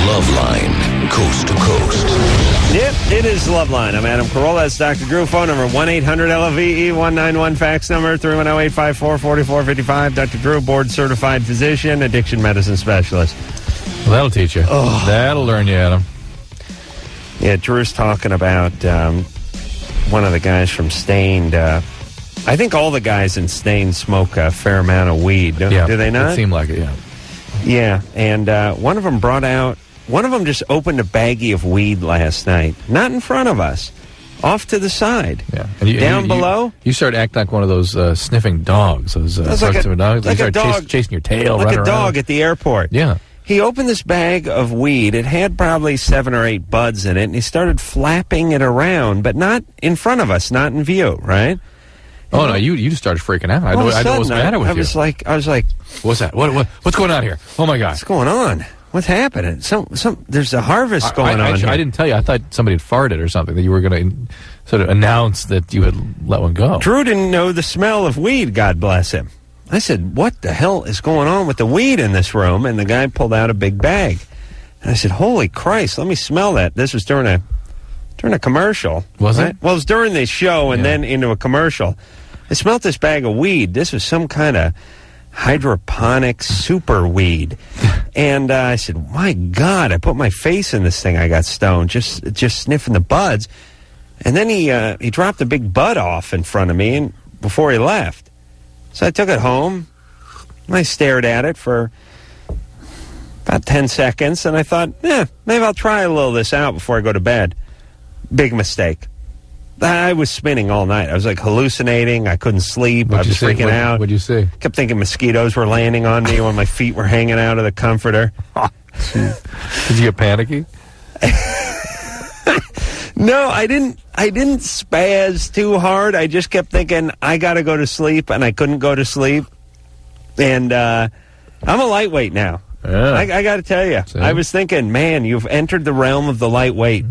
Loveline, coast to coast. Yep, it is Loveline. I'm Adam Carolla. That's Dr. Drew. Phone number 1-800-LOVE-191. Fax number 310-854-4455. Dr. Drew, board-certified physician, addiction medicine specialist. Well, that'll teach you. Oh. That'll learn you, Adam. Yeah, Drew's talking about one of the guys from Stained. I think all the guys in Stained smoke a fair amount of weed. Do they not? It seemed like it, yeah. Yeah, and one of them just opened a baggie of weed last night. Not in front of us. Off to the side. Yeah. And down below. You started acting like one of those sniffing dogs. Those dogs. Like you a dog. Chasing your tail. Like running a dog around. at the airport. Yeah. He opened this bag of weed. It had probably 7 or 8 buds in it, and he started flapping it around, but not in front of us, not in view, right? Oh, no, you just started freaking out. I know what's the matter with you. I was like, what's that? What's going on here? Oh, my God. What's going on? What's happening? There's a harvest going on here. I didn't tell you. I thought somebody had farted or something, that you were going to sort of announce that you had let one go. Drew didn't know the smell of weed, God bless him. I said, what the hell is going on with the weed in this room? And the guy pulled out a big bag. And I said, holy Christ, let me smell that. This was during a commercial. Was right? it? Well, it was during the show and then into a commercial. I smelled this bag of weed. This was some kind of hydroponic super weed. And I said, my God, I put my face in this thing. I got stoned, just sniffing the buds. And then he dropped a big bud off in front of me before he left. So I took it home. I stared at it for about 10 seconds, and I thought, maybe I'll try a little of this out before I go to bed. Big mistake. I was spinning all night. I was like hallucinating. I couldn't sleep. I was freaking out. What'd you see? Kept thinking mosquitoes were landing on me when my feet were hanging out of the comforter. Did you get panicky? No, I didn't spaz too hard. I just kept thinking, I got to go to sleep, and I couldn't go to sleep. And I'm a lightweight now. Yeah. I got to tell you. See? I was thinking, man, you've entered the realm of the lightweight.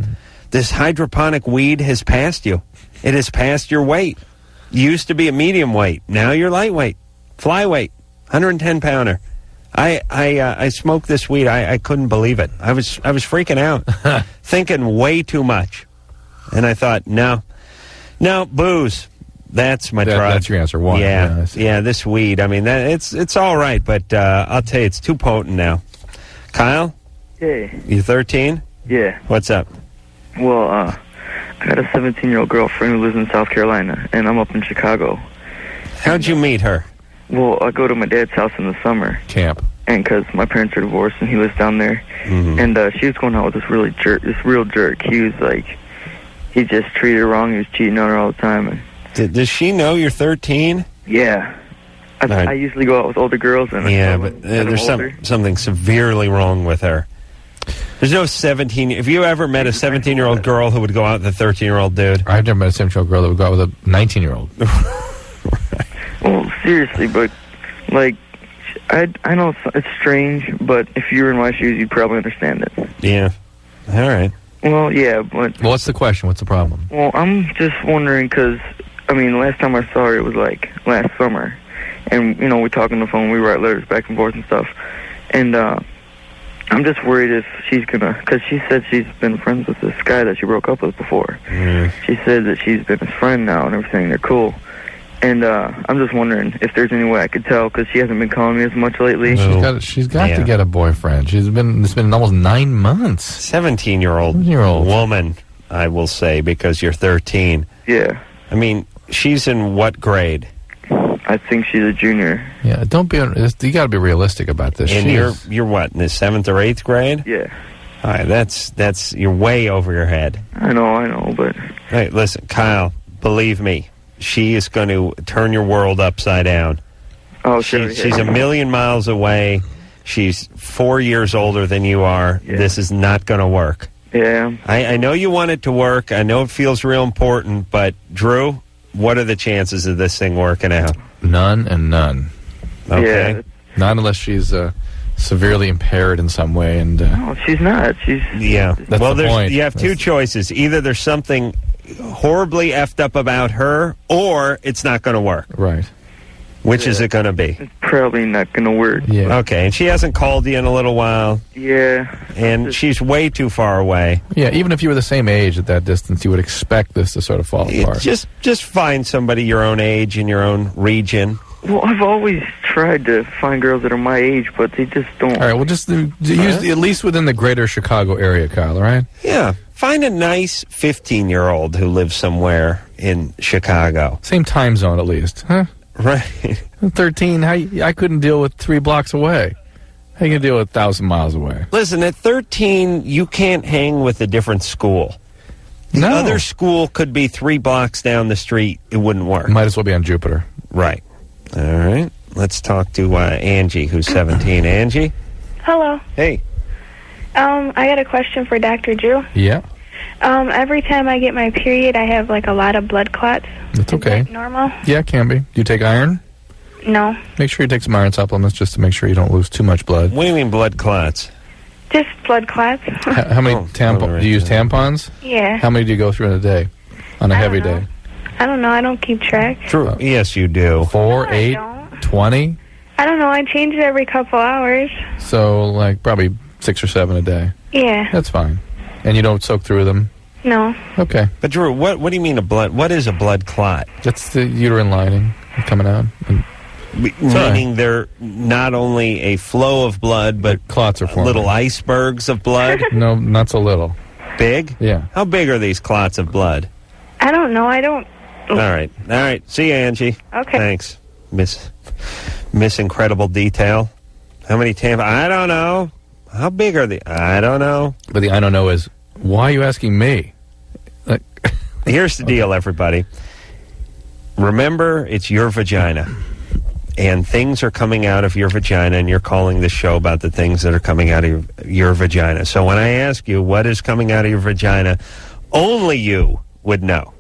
This hydroponic weed has passed you. It has passed your weight. You used to be a medium weight. Now you're lightweight. Flyweight. 110-pounder. I smoked this weed. I couldn't believe it. I was freaking out. Thinking way too much. And I thought, no, booze. That's my drug. That's your answer. One. Yeah, this weed. I mean, it's all right, but I'll tell you, it's too potent now. Kyle? Hey. You 13? Yeah. What's up? Well, I got a 17-year-old girlfriend who lives in South Carolina, and I'm up in Chicago. How'd you meet her? Well, I go to my dad's house in the summer. Camp. And because my parents are divorced, and he lives down there. Mm-hmm. And she was going out with this real jerk. He was like, he just treated her wrong. He was cheating on her all the time. And Does she know you're 13? yeah. Right. I usually go out with older girls. And But there's something severely wrong with her. There's no 17... Have you ever met a 17-year-old girl who would go out with a 13-year-old dude? I've never met a 17-year-old girl that would go out with a 19-year-old. Well, seriously, but, like, I know it's strange, but if you were in my shoes, you'd probably understand it. Yeah. All right. Well, yeah, but... Well, what's the question? What's the problem? Well, I'm just wondering, because, I mean, last time I saw her, it was, like, last summer. And, you know, we talk on the phone, we write letters back and forth and stuff. And, I'm just worried if she's gonna... Because she said she's been friends with this guy that she broke up with before. She said that she's been his friend now and everything. They're cool. And I'm just wondering if there's any way I could tell, because she hasn't been calling me as much lately. No. She's got to get a boyfriend. It's been almost 9 months. 17-year-old woman, I will say, because you're 13. Yeah. I mean, she's in what grade? I think she's a junior. Yeah, don't be... You got to be realistic about this. And you're what, in the 7th or 8th grade? Yeah. All right, that's you're way over your head. I know, but... Hey, listen, Kyle, believe me, she is going to turn your world upside down. Oh, sure. She's a million miles away. She's 4 years older than you are. Yeah. This is not going to work. Yeah. I know you want it to work. I know it feels real important, but, Drew, what are the chances of this thing working out? None and none. Okay. Yeah. Not unless she's severely impaired in some way. And No, she's not. Yeah. That's the point. You have two choices. Either there's something horribly effed up about her, or it's not going to work. Right. Which is it going to be? It's probably not going to work. Yeah. Okay, and she hasn't called you in a little while, Yeah. and she's way too far away. Yeah, even if you were the same age at that distance, you would expect this to sort of fall apart. Just find somebody your own age in your own region. Well, I've always tried to find girls that are my age, but they just don't. All right, well, just use at least within the greater Chicago area, Kyle, all right? Yeah, find a nice 15-year-old who lives somewhere in Chicago. Same time zone, at least, huh? Right. 13, I couldn't deal with 3 blocks away. How you going to deal with 1,000 miles away? Listen, at 13, you can't hang with a different school. The other school could be 3 blocks down the street. It wouldn't work. Might as well be on Jupiter. Right. All right. Let's talk to Angie, who's 17. Angie? Hello. Hey. I got a question for Dr. Drew. Yeah. Every time I get my period, I have like a lot of blood clots. That's okay. Is that normal? Yeah, it can be. Do you take iron? No. Make sure you take some iron supplements just to make sure you don't lose too much blood. What do you mean blood clots? Just blood clots. How many tampons? Do you use tampons? Yeah. How many do you go through in a day? On a heavy day? I don't know. I don't keep track. True. Yes, you do. 4, No, I 8, don't. 20? I don't know. I change it every couple hours. So, like, probably 6 or 7 a day. Yeah. That's fine. And you don't soak through them? No. Okay. But Drew, what do you mean a blood? What is a blood clot? That's the uterine lining coming out. And Meaning they're not only a flow of blood, but clots are forming. little icebergs of blood. No, not so little. Big? Yeah. How big are these clots of blood? I don't know. I don't. All right. See you, Angie. Okay. Thanks, Miss Incredible Detail. How many tampons? I don't know. How big are they? I don't know. But the I don't know is, why are you asking me? Like, Here's the deal, everybody. Remember, it's your vagina. And things are coming out of your vagina, and you're calling this show about the things that are coming out of your vagina. So when I ask you what is coming out of your vagina, only you would know.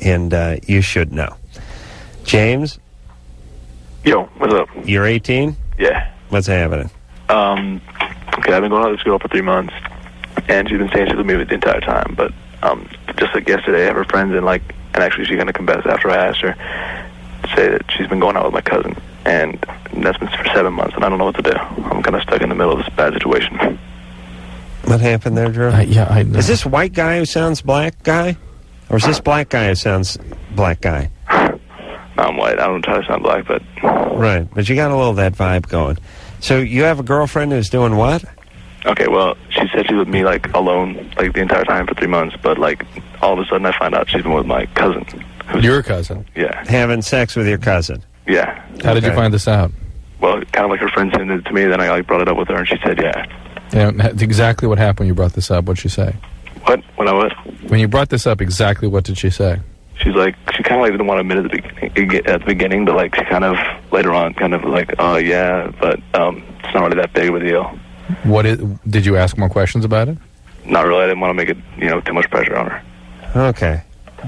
And you should know. James? Yo, what's up? You're 18? Yeah. What's happening? Okay, I've been going out with this girl for 3 months, and she's been saying she's with me the entire time, but just like yesterday, I have her friends, and actually she's going to confess after I asked her, say that she's been going out with my cousin, and that's been for 7 months, and I don't know what to do. I'm kind of stuck in the middle of this bad situation. What happened there, Drew? I know. Is this white guy who sounds black guy? Or is this black guy who sounds black guy? No, I'm white. I don't try to sound black, but... Right, but you got a little of that vibe going. So you have a girlfriend who's doing what? Okay, well, she said she's with me, alone, the entire time for 3 months, but, all of a sudden I find out she's been with my cousin. Your cousin? Yeah. Having sex with your cousin? Yeah. How did you find this out? Well, kind of like her friend sent it to me, then I brought it up with her, and she said, yeah. Exactly what happened when you brought this up. What'd she say? What? When I what? When you brought this up, exactly what did she say? She's she kind of didn't want to admit at the beginning, but she kind of later on oh yeah, but it's not really that big of a deal. Did you ask more questions about it? Not really. I didn't want to make it too much pressure on her. Okay.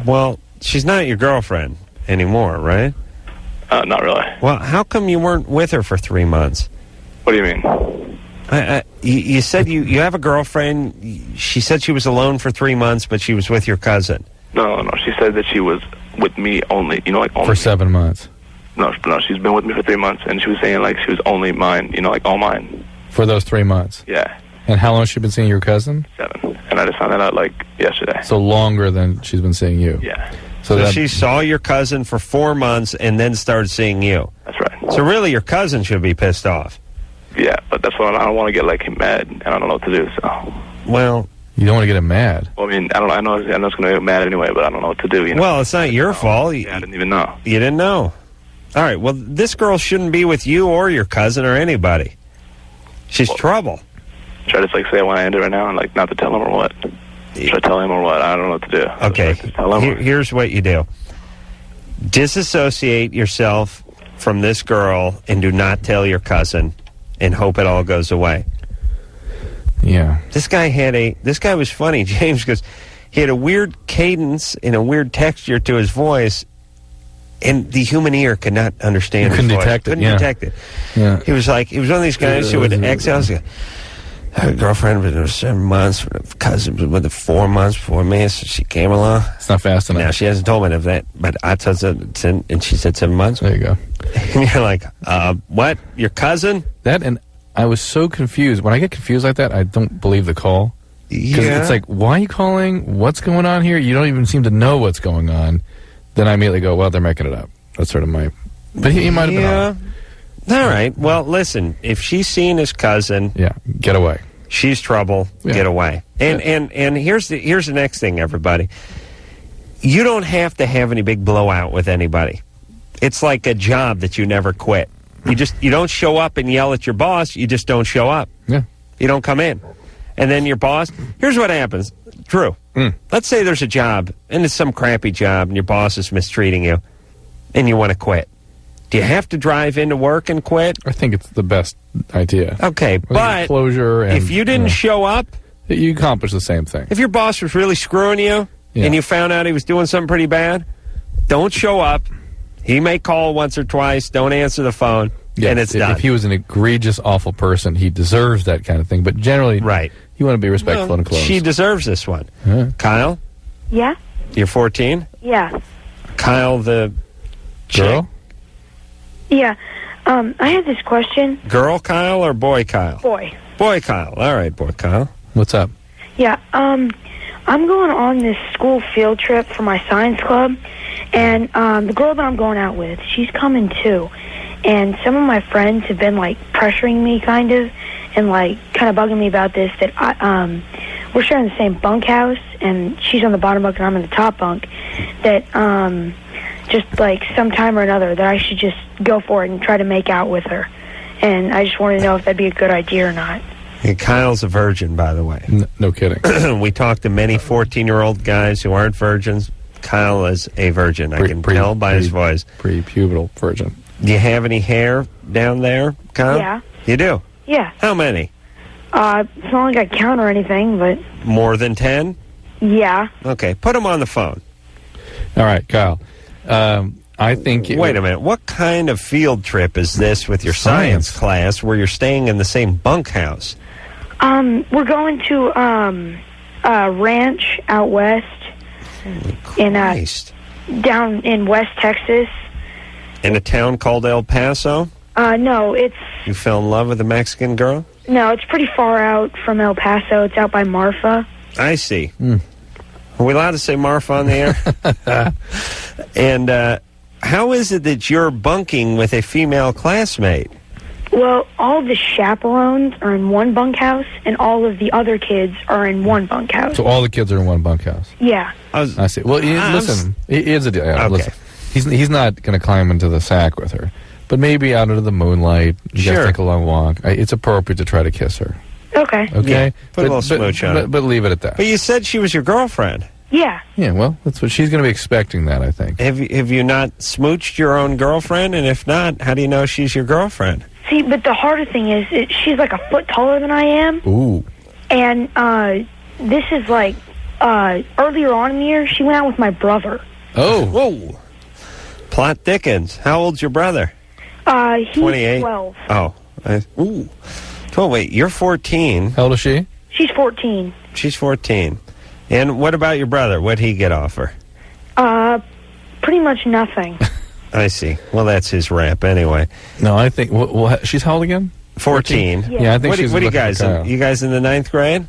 Well, she's not your girlfriend anymore, right? Not really. Well, how come you weren't with her for 3 months? What do you mean? You said you have a girlfriend. She said she was alone for 3 months, but she was with your cousin. No. She said that she was with me only. Only for 7 months. No. She's been with me for 3 months, and she was saying she was only mine. All mine. For those 3 months. Yeah. And how long has she been seeing your cousin? 7. And I just found that out yesterday. So longer than she's been seeing you. Yeah. So she saw your cousin for 4 months and then started seeing you. That's right. So really, your cousin should be pissed off. Yeah, but that's what I don't want to get him mad, and I don't know what to do. So. Well. You don't want to get him mad. Well, I mean, I know it's going to get mad anyway, but I don't know what to do. Well, it's not your fault. Yeah, I didn't even know. You didn't know. All right. Well, this girl shouldn't be with you or your cousin or anybody. She's trouble. Should I just say I want to end it right now and not to tell him or what? Should I tell him or what? I don't know what to do. Okay. Here's what you do. Disassociate yourself from this girl and do not tell your cousin and hope it all goes away. Yeah. This guy was funny, James, because he had a weird cadence and a weird texture to his voice, and the human ear could not understand his voice. Couldn't detect it. Yeah. He was one of these guys who would exhale. Her girlfriend was there 7 months. Her cousin was with her 4 months before me, so she came along. It's not fast enough. Now, she hasn't told me of that, but I told her, and she said 7 months. There you go. And you're like, what? Your cousin? That, and I was so confused. When I get confused like that, I don't believe the call. Because it's like, why are you calling? What's going on here? You don't even seem to know what's going on. Then I immediately go, well, they're making it up. That's sort of my... But he might have been on. All right. Well, listen, if she's seen his cousin... Yeah, get away. She's trouble, get away. And here's the next thing, everybody. You don't have to have any big blowout with anybody. It's like a job that you never quit. You don't show up and yell at your boss, you just don't show up. Yeah. You don't come in. And then your boss, here's what happens. Drew, let's say there's a job, and it's some crappy job, and your boss is mistreating you, and you want to quit. Do you have to drive into work and quit? I think it's the best idea. Okay, but closure and, if you didn't show up, you accomplish the same thing. if your boss was really screwing you, and you found out he was doing something pretty bad, don't show up. He may call once or twice, don't answer the phone, and it's done. If he was an egregious, awful person, he deserves that kind of thing. But generally, you want to be respectful and close. She deserves this one. Kyle? Yeah? You're 14? Yeah. Kyle, the girl? chick? Yeah. I had this question. Girl Kyle or boy Kyle? Boy. Boy Kyle. All right, boy Kyle. What's up? Yeah, I'm going on this school field trip for my science club, and the girl that I'm going out with, she's coming too. And some of my friends have been, like, pressuring me, kind of, and, like, kind of bugging me about this, that we're sharing the same bunkhouse, and she's on the bottom bunk and I'm in the top bunk, that just, like, sometime or another, that I should just go for it and try to make out with her. And I just wanted to know if that'd be a good idea or not. And Kyle's a virgin, by the way. No kidding. We talked to many 14-year-old guys who aren't virgins. Kyle is a virgin. I can tell by his voice. Pre-pubertal virgin. Do you have any hair down there, Kyle? Yeah. You do? Yeah. How many? It's not like I count or anything, but... More than 10? Yeah. Okay, put him on the phone. All right, Kyle. I think... Wait a minute. What kind of field trip is this with your science class where you're staying in the same bunkhouse? We're going to a ranch out west. Holy Christ. Down in West Texas. In a town called El Paso? No, it's... You fell in love with a Mexican girl? No, it's pretty far out from El Paso. It's out by Marfa. I see. Are we allowed to say Marfa on the air? And how is it that you're bunking with a female classmate? Well, all of the chaperones are in one bunkhouse, and all of the other kids are in one bunkhouse. So all the kids are in one bunkhouse? Yeah. I see. Well, listen, here's a deal. Okay. Listen, he's not going to climb into the sack with her, but maybe out into the moonlight. You guys take a long walk. It's appropriate to try to kiss her. Okay. Okay? Yeah, put a little smooch on it. But leave it at that. But you said she was your girlfriend. Yeah. Yeah, well, that's what she's going to be expecting, that, I think. Have you not smooched your own girlfriend? And if not, how do you know she's your girlfriend? See, but the harder thing is she's like a foot taller than I am. Ooh. And this is like earlier on in the year, she went out with my brother. Oh. Whoa. Plot Dickens. How old's your brother? He's 28. 12. Oh. Ooh. 12. Wait, you're 14. How old is she? She's 14. She's 14. And what about your brother? What'd he get off her? Pretty much nothing. I see. Well, that's his rap anyway. No, I think... Well, she's how old again? 14. Yeah, I think she's... What are you guys in? You guys in the 9th grade?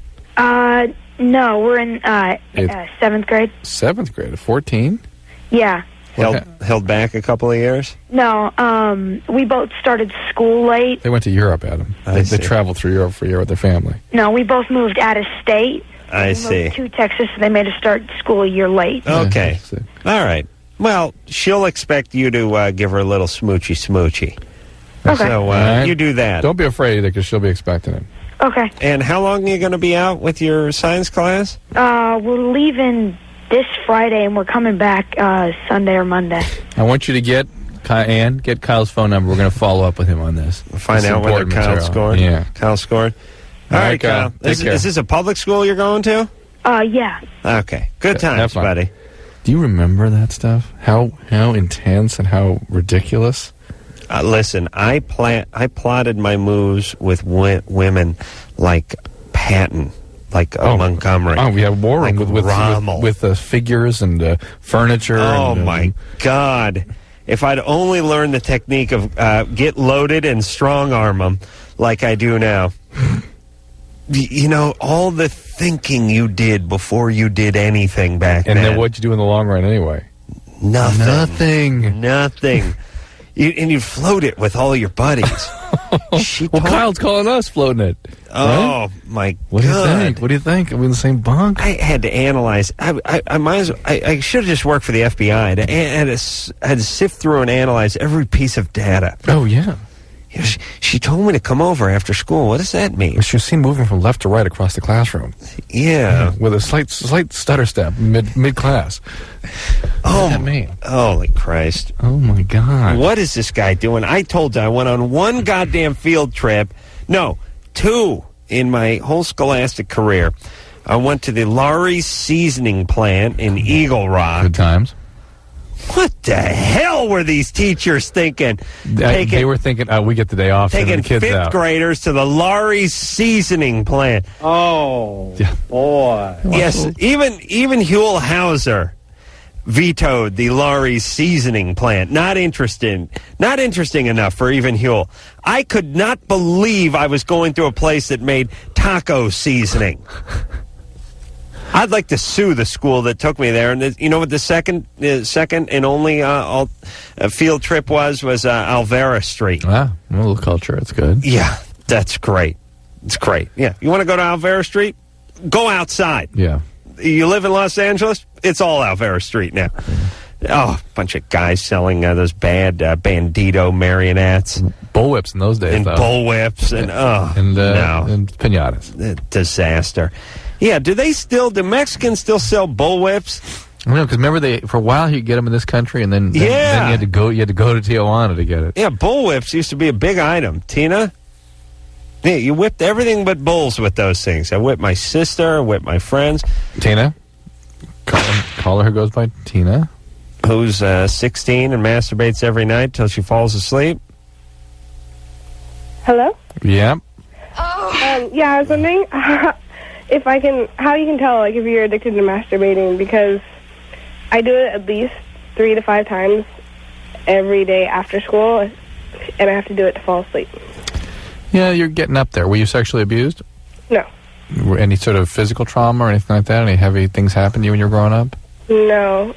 No, we're in 7th grade. 7th grade. 14? Yeah. Held back a couple of years? No, we both started school late. They went to Europe, Adam. They traveled through Europe for a year with their family. No, we both moved out of state. I see. Moved to Texas, so they made us start school a year late. Okay. All right. Well, she'll expect you to give her a little smoochy. Okay. So you do that. Don't be afraid either, because she'll be expecting it. Okay. And how long are you going to be out with your science class? We're leaving this Friday, and we're coming back Sunday or Monday. I want you to get Kyle's phone number. We're going to follow up with him on this. Find out whether Kyle scored. Yeah. Kyle scored. All right, Kyle. Is this a public school you're going to? Yeah. Okay. Good times, buddy. Do you remember that stuff? How intense and how ridiculous? Listen, I plotted my moves with women like Patton, like Montgomery. Oh, we have war room Like Rommel. with figures and furniture. Oh, and, my God. If I'd only learned the technique of get loaded and strong-arm them like I do now. You know, all the thinking you did before you did anything back then. And then what'd you do in the long run anyway? Nothing. And you'd float it with all your buddies. Kyle's calling us floating it. Oh, right? my What God. What do you think? Are we in the same bunk? I had to analyze. I might as well, I should have just worked for the FBI. I had to sift through and analyze every piece of data. Oh, yeah. You know, she told me to come over after school. What does that mean? She was seen moving from left to right across the classroom. Yeah. With a slight stutter step mid-class. What does that mean? Holy Christ. Oh, my God. What is this guy doing? I told you I went on one goddamn field trip. No, 2 in my whole scholastic career. I went to the Laurie's seasoning plant in Eagle Rock. Good times. What the hell were these teachers thinking? They were thinking, we get the day off. Taking the kids 5th out. graders to the Laurie's seasoning plant. Oh, Yeah. boy. Yes, even Huell Hauser vetoed the Laurie's seasoning plant. Not interesting enough for even Huell. I could not believe I was going through a place that made taco seasoning. I'd like to sue the school that took me there. And you know what the second and only field trip was Alvera Street. Ah, a little culture. It's good. Yeah, that's great. It's great. Yeah, you want to go to Alvera Street? Go outside. Yeah. You live in Los Angeles? It's all Alvera Street now. Oh, a bunch of guys selling those bad bandito marionettes. Bullwhips in those days, And though. bullwhips and, no. And pinatas. Disaster. Yeah, do Mexicans still sell bullwhips? I know, because remember, for a while you could get them in this country, and then you had to go to Tijuana to get it. Yeah, bullwhips used to be a big item. Tina? Yeah, you whipped everything but bulls with those things. I whipped my sister, I whipped my friends. Tina? Call her who goes by Tina. Who's 16 and masturbates every night till she falls asleep. Hello? Yeah. Yeah, I was wondering how you can tell, like, if you're addicted to masturbating, because I do it at least 3 to 5 times every day after school, and I have to do it to fall asleep. Yeah, you're getting up there. Were you sexually abused? No. Any sort of physical trauma or anything like that? Any heavy things happened to you when you were growing up? No.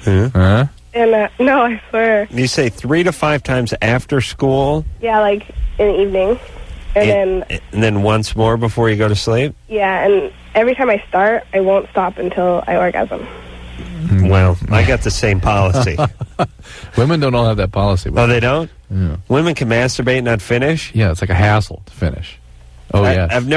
Huh? And, no, I swear. You say 3 to 5 times after school? Yeah, like, in the evening. And then once more before you go to sleep? yeah, and every time I start, I won't stop until I orgasm. Well, I got the same policy. Women don't all have that policy. Oh, they don't? Yeah. Women can masturbate and not finish? Yeah, it's like a hassle to finish. Oh, yeah. I've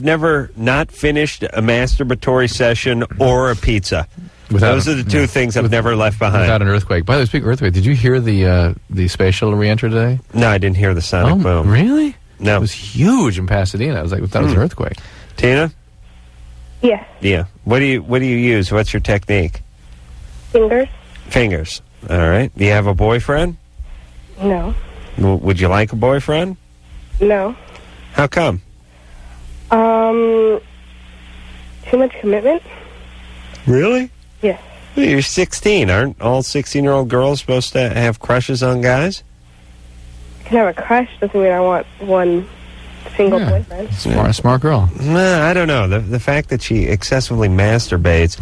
never not finished a masturbatory session or a pizza. Those are the two things I've never left behind. Without an earthquake. By the way, speaking of earthquake, did you hear the space shuttle re-enter today? No, I didn't hear the sonic boom. Really? No. It was huge in Pasadena. I was like, that was an earthquake. Tina? Yes. Yeah. What do you use? What's your technique? Fingers? Fingers. All right. Do you have a boyfriend? No. Would you like a boyfriend? No. How come? Too much commitment? Really? Yes. Well, you're 16. Aren't all 16-year-old girls supposed to have crushes on guys? I can have a crush, doesn't mean I want one single boyfriend. Smart girl. Nah, I don't know. The fact that she excessively masturbates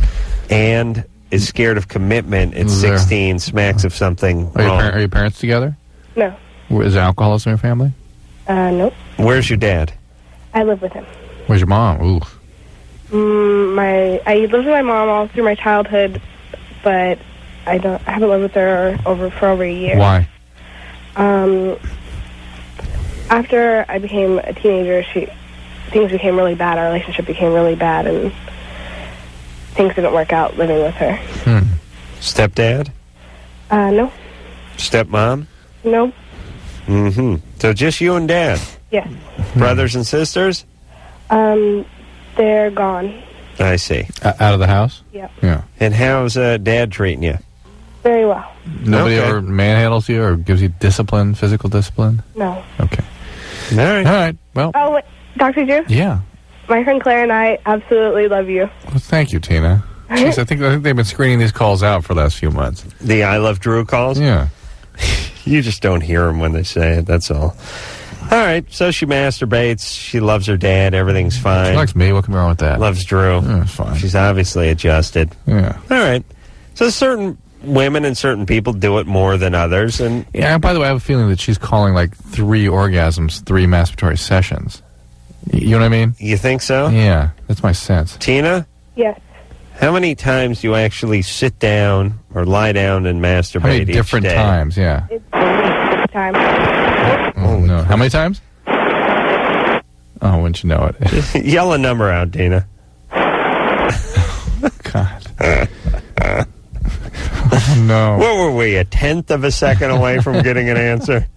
and is scared of commitment at 16 smacks of something wrong. Are your parents together? No. Is there alcoholism in your family? Nope. Where's your dad? I live with him. Where's your mom? Ooh. I lived with my mom all through my childhood, but I haven't lived with her for over a year. Why? After I became a teenager, things became really bad. Our relationship became really bad, and things didn't work out living with her. Stepdad? No. Stepmom? No. Mm-hmm. So just you and Dad? Yes. Brothers and sisters? They're gone. I see. Out of the house? Yep. Yeah. And how's Dad treating you? Very well. Nobody ever manhandles you or gives you discipline, physical discipline? No. Okay. All right. All right. Well. Oh, wait, Dr. Drew? Yeah. my friend Claire and I absolutely love you. Well, thank you, Tina. Jeez, I think they've been screening these calls out for the last few months. The I Love Drew calls? Yeah. You just don't hear them when they say it, that's all. All right, so she masturbates. She loves her dad. Everything's fine. She likes me. What can be wrong with that? Loves Drew. Yeah, it's fine. She's obviously adjusted. Yeah. All right. So certain women and certain people do it more than others. And yeah, by the way, I have a feeling that she's calling like 3 orgasms, 3 masturbatory sessions. You know what I mean? You think so? Yeah, that's my sense. Tina? Yes. How many times do you actually sit down or lie down and masturbate How many each different day? times? Yeah. It's time. Oh, no. How many times? Oh, wouldn't you know it? Yell a number out, Tina. God. Oh, no. What were we, a tenth of a second away from getting an answer?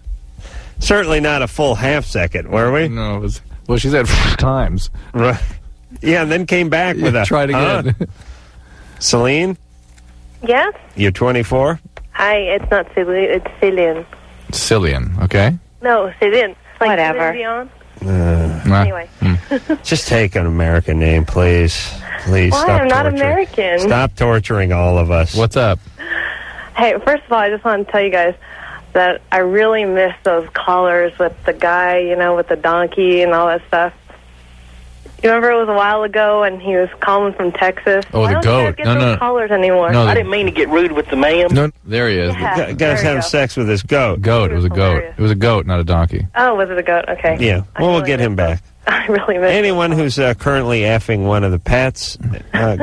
Certainly not a full half second, were we? No, it was... Well, she said 4 times. Right. Yeah, and then came back with a... Try it again. Celine, Yes? you're 24? Hi, it's not Celine, it's Cillian. Cillian, okay? No, Cillian. Like Whatever. Celine Dion. Nah. Anyway. Just take an American name, please. Please Why? stop I'm not torturing. American. Stop torturing all of us. What's up? Hey, first of all, I just want to tell you guys that I really miss those callers with the guy, you know, with the donkey and all that stuff. You remember it was a while ago and he was calling from Texas? Oh, Why the don't goat. You guys get No, those no. callers anymore? No, I didn't mean to get rude with the ma'am. No, there he is. Yeah. Guys There you having go. sex with this goat. Goat. It was a goat. Hilarious. It was a goat, not a donkey. Oh, was it a goat? Okay. Yeah, I well, we'll really get him miss back. those. I really miss Anyone who's currently effing one of the pets,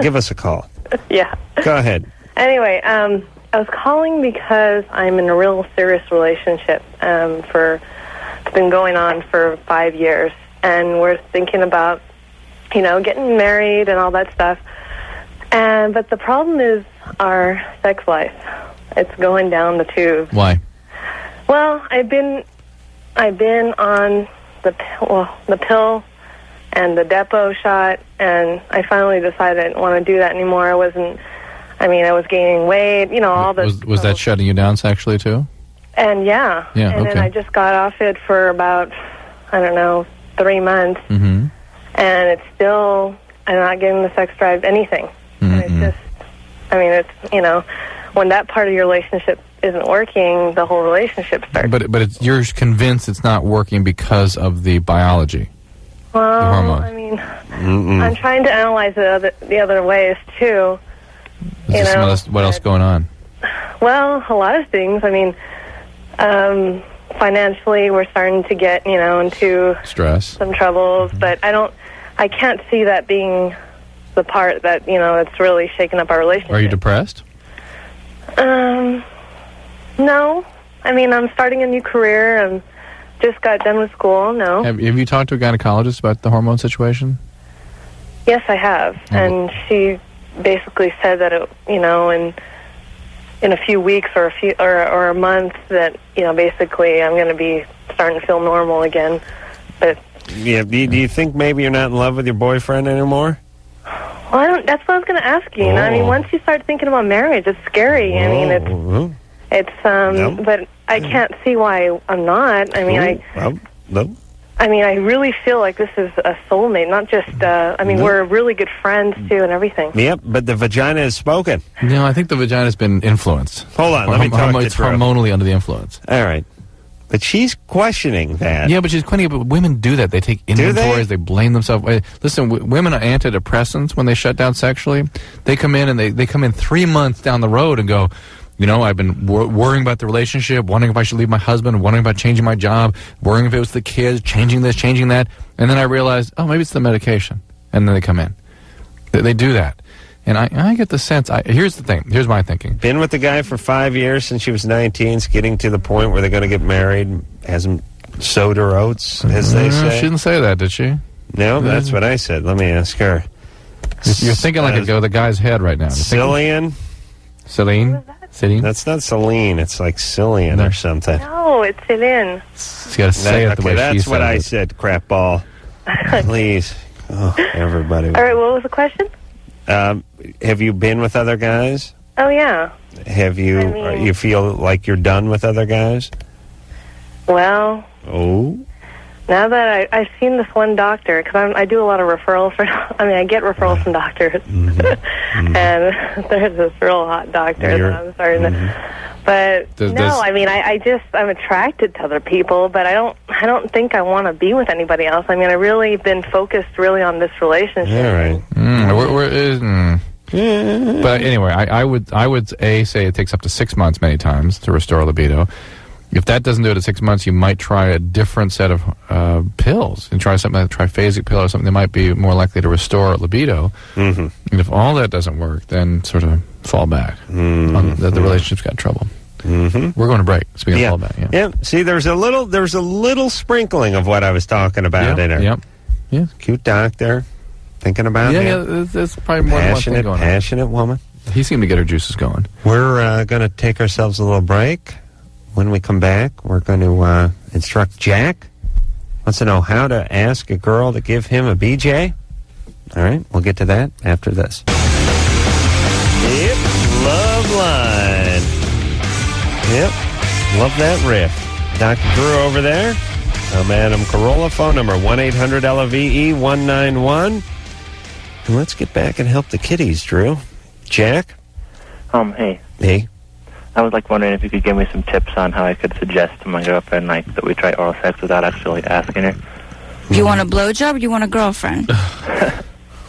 give us a call. Yeah. Go ahead. Anyway, I was calling because I'm in a real serious relationship. It's been going on for 5 years, and we're thinking about, you know, getting married and all that stuff. But the problem is our sex life. It's going down the tubes. Why? Well, I've been on the pill and the depot shot, and I finally decided I didn't want to do that anymore. I was gaining weight, you know, all this. Was that shutting you down sexually, too? And yeah. Yeah, and okay. then I just got off it for about, 3 months. Mm-hmm. And it's still, I'm not getting the sex drive, anything. And it's just, it's, you know, when that part of your relationship isn't working, the whole relationship starts. But you're convinced it's not working because of the biology. Well, the hormones. I mean, I'm trying to analyze the other ways, too. Is there some else, what else going on? Well, a lot of things. I mean, financially, we're starting to get, you know, into Stress. some troubles, but I can't see that being the part that, you know, it's really shaking up our relationship. Are you depressed? No. I mean, I'm starting a new career and just got done with school. No. Have you talked to a gynecologist about the hormone situation? Yes, I have. And she basically said that, you know, in a few weeks or a month that, you know, basically I'm going to be starting to feel normal again. But Yeah. Do you think maybe you're not in love with your boyfriend anymore? well, that's what I was going to ask you. You know, I mean, once you start thinking about marriage, it's scary. I mean, it's No. but I can't see why I'm not. I mean, no. I mean, I really feel like this is a soulmate, not just, we're really good friends, too, and everything. Yep, but the vagina has spoken. No, I think the vagina's been influenced. Hold on, let me talk to It's Drew. hormonally under the influence. All right. But she's questioning that. Yeah, but she's questioning it. But women do that. They take inventories. They blame themselves. Listen, women are antidepressants when they shut down sexually. They come in and they come in 3 months down the road and go, you know, I've been worrying about the relationship, wondering if I should leave my husband, wondering about changing my job, worrying if it was the kids, changing this, changing that. And then I realized, oh, maybe it's the medication. And then they come in. They do that. And I get the sense, here's the thing, here's my thinking. Been with the guy for 5 years since she was 19. It's getting to the point where they're going to get married. Hasn't sowed her oats, as they say. She didn't say that, did she? No, that's what I said. Let me ask her. You're thinking like the guy's head right now. Cillian? Celine? Celine? That's not Celine. It's like Cillian or something. No, it's Celine. You got to say it the way she that's what I says it. said, crap ball. Please. Oh, everybody. All right, what was the question? Have you been with other guys? Oh, yeah. Have you? You feel like you're done with other guys? Well, Oh. now that I've seen this one doctor, because I do a lot of referrals for, I get referrals from doctors, and there's this real hot doctor that I'm starting to, but I'm attracted to other people, but I don't think I want to be with anybody else. I really been focused really on this relationship. All right. But anyway, I would say it takes up to 6 months many times to restore libido. If that doesn't do it at 6 months, you might try a different set of pills and try something like a triphasic pill or something that might be more likely to restore libido. And if all that doesn't work, then sort of fall back. The relationship's got trouble. We're going to break. Speaking of fall back, yeah. See, there's a little sprinkling of what I was talking about in there. Yeah. Cute doctor, thinking about it. Yeah, that's probably more than one thing going on. Passionate woman. He seemed to get her juices going. We're going to take ourselves a little break. When we come back, we're going to instruct Jack. Wants to know how to ask a girl to give him a BJ. All right, we'll get to that after this. Yep, Loveline. Yep, love that riff. Dr. Drew over there. I'm Adam Carolla. Phone number 1-800-LOVE-191. And let's get back and help the kiddies, Drew. Jack? Hey. Hey. I was wondering if you could give me some tips on how I could suggest to my girlfriend that we try oral sex without actually asking her. Do you want a blowjob or do you want a girlfriend?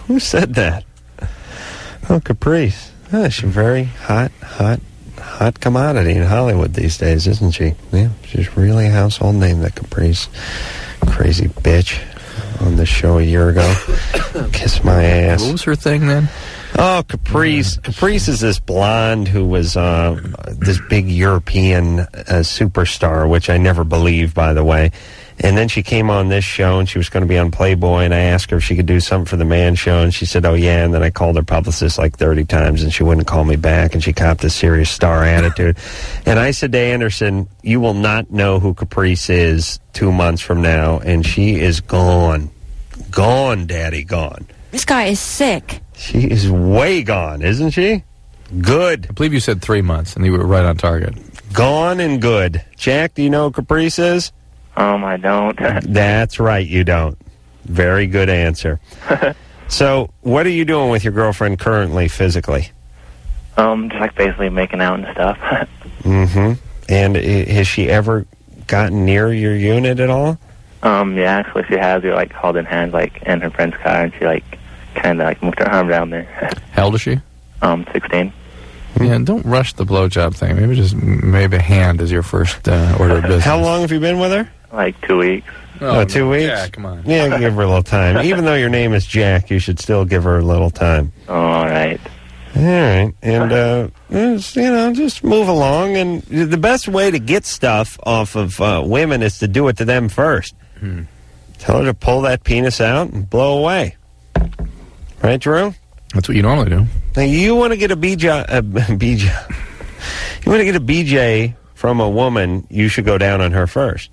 Who said that? Oh, Caprice. Oh, she's a very hot commodity in Hollywood these days, isn't she? Yeah, she's really a household name, that Caprice. Crazy bitch on the show a year ago. Kiss my ass. What was her thing then? Oh, Caprice. Caprice is this blonde who was this big European superstar, which I never believed, by the way. And then she came on this show, and she was going to be on Playboy, and I asked her if she could do something for the Man Show, and she said, oh, yeah, and then I called her publicist 30 times, and she wouldn't call me back, and she copped a serious star attitude. And I said to Anderson, you will not know who Caprice is 2 months from now, and she is gone. Gone, Daddy, gone. This guy is sick. She is way gone, isn't she? Good. I believe you said 3 months, and you were right on target. Gone and good. Jack, do you know who Caprice is? I don't. That's right, you don't. Very good answer. So, what are you doing with your girlfriend currently, physically? Just basically making out and stuff. And has she ever gotten near your unit at all? Yeah, actually she has. We held in hands in her friend's car, and she kind of moved her arm down there. How old is she? 16. Yeah, don't rush the blowjob thing. Maybe a hand is your first order of business. How long have you been with her? 2 weeks. Oh, 2 weeks? Yeah, come on. Yeah, give her a little time. Even though your name is Jack, you should still give her a little time. All right. All right. And, just move along. And the best way to get stuff off of women is to do it to them first. Tell her to pull that penis out and blow away. Right, Drew? That's what you normally do. Now, you want to get a BJ, you want to get a BJ from a woman, you should go down on her first.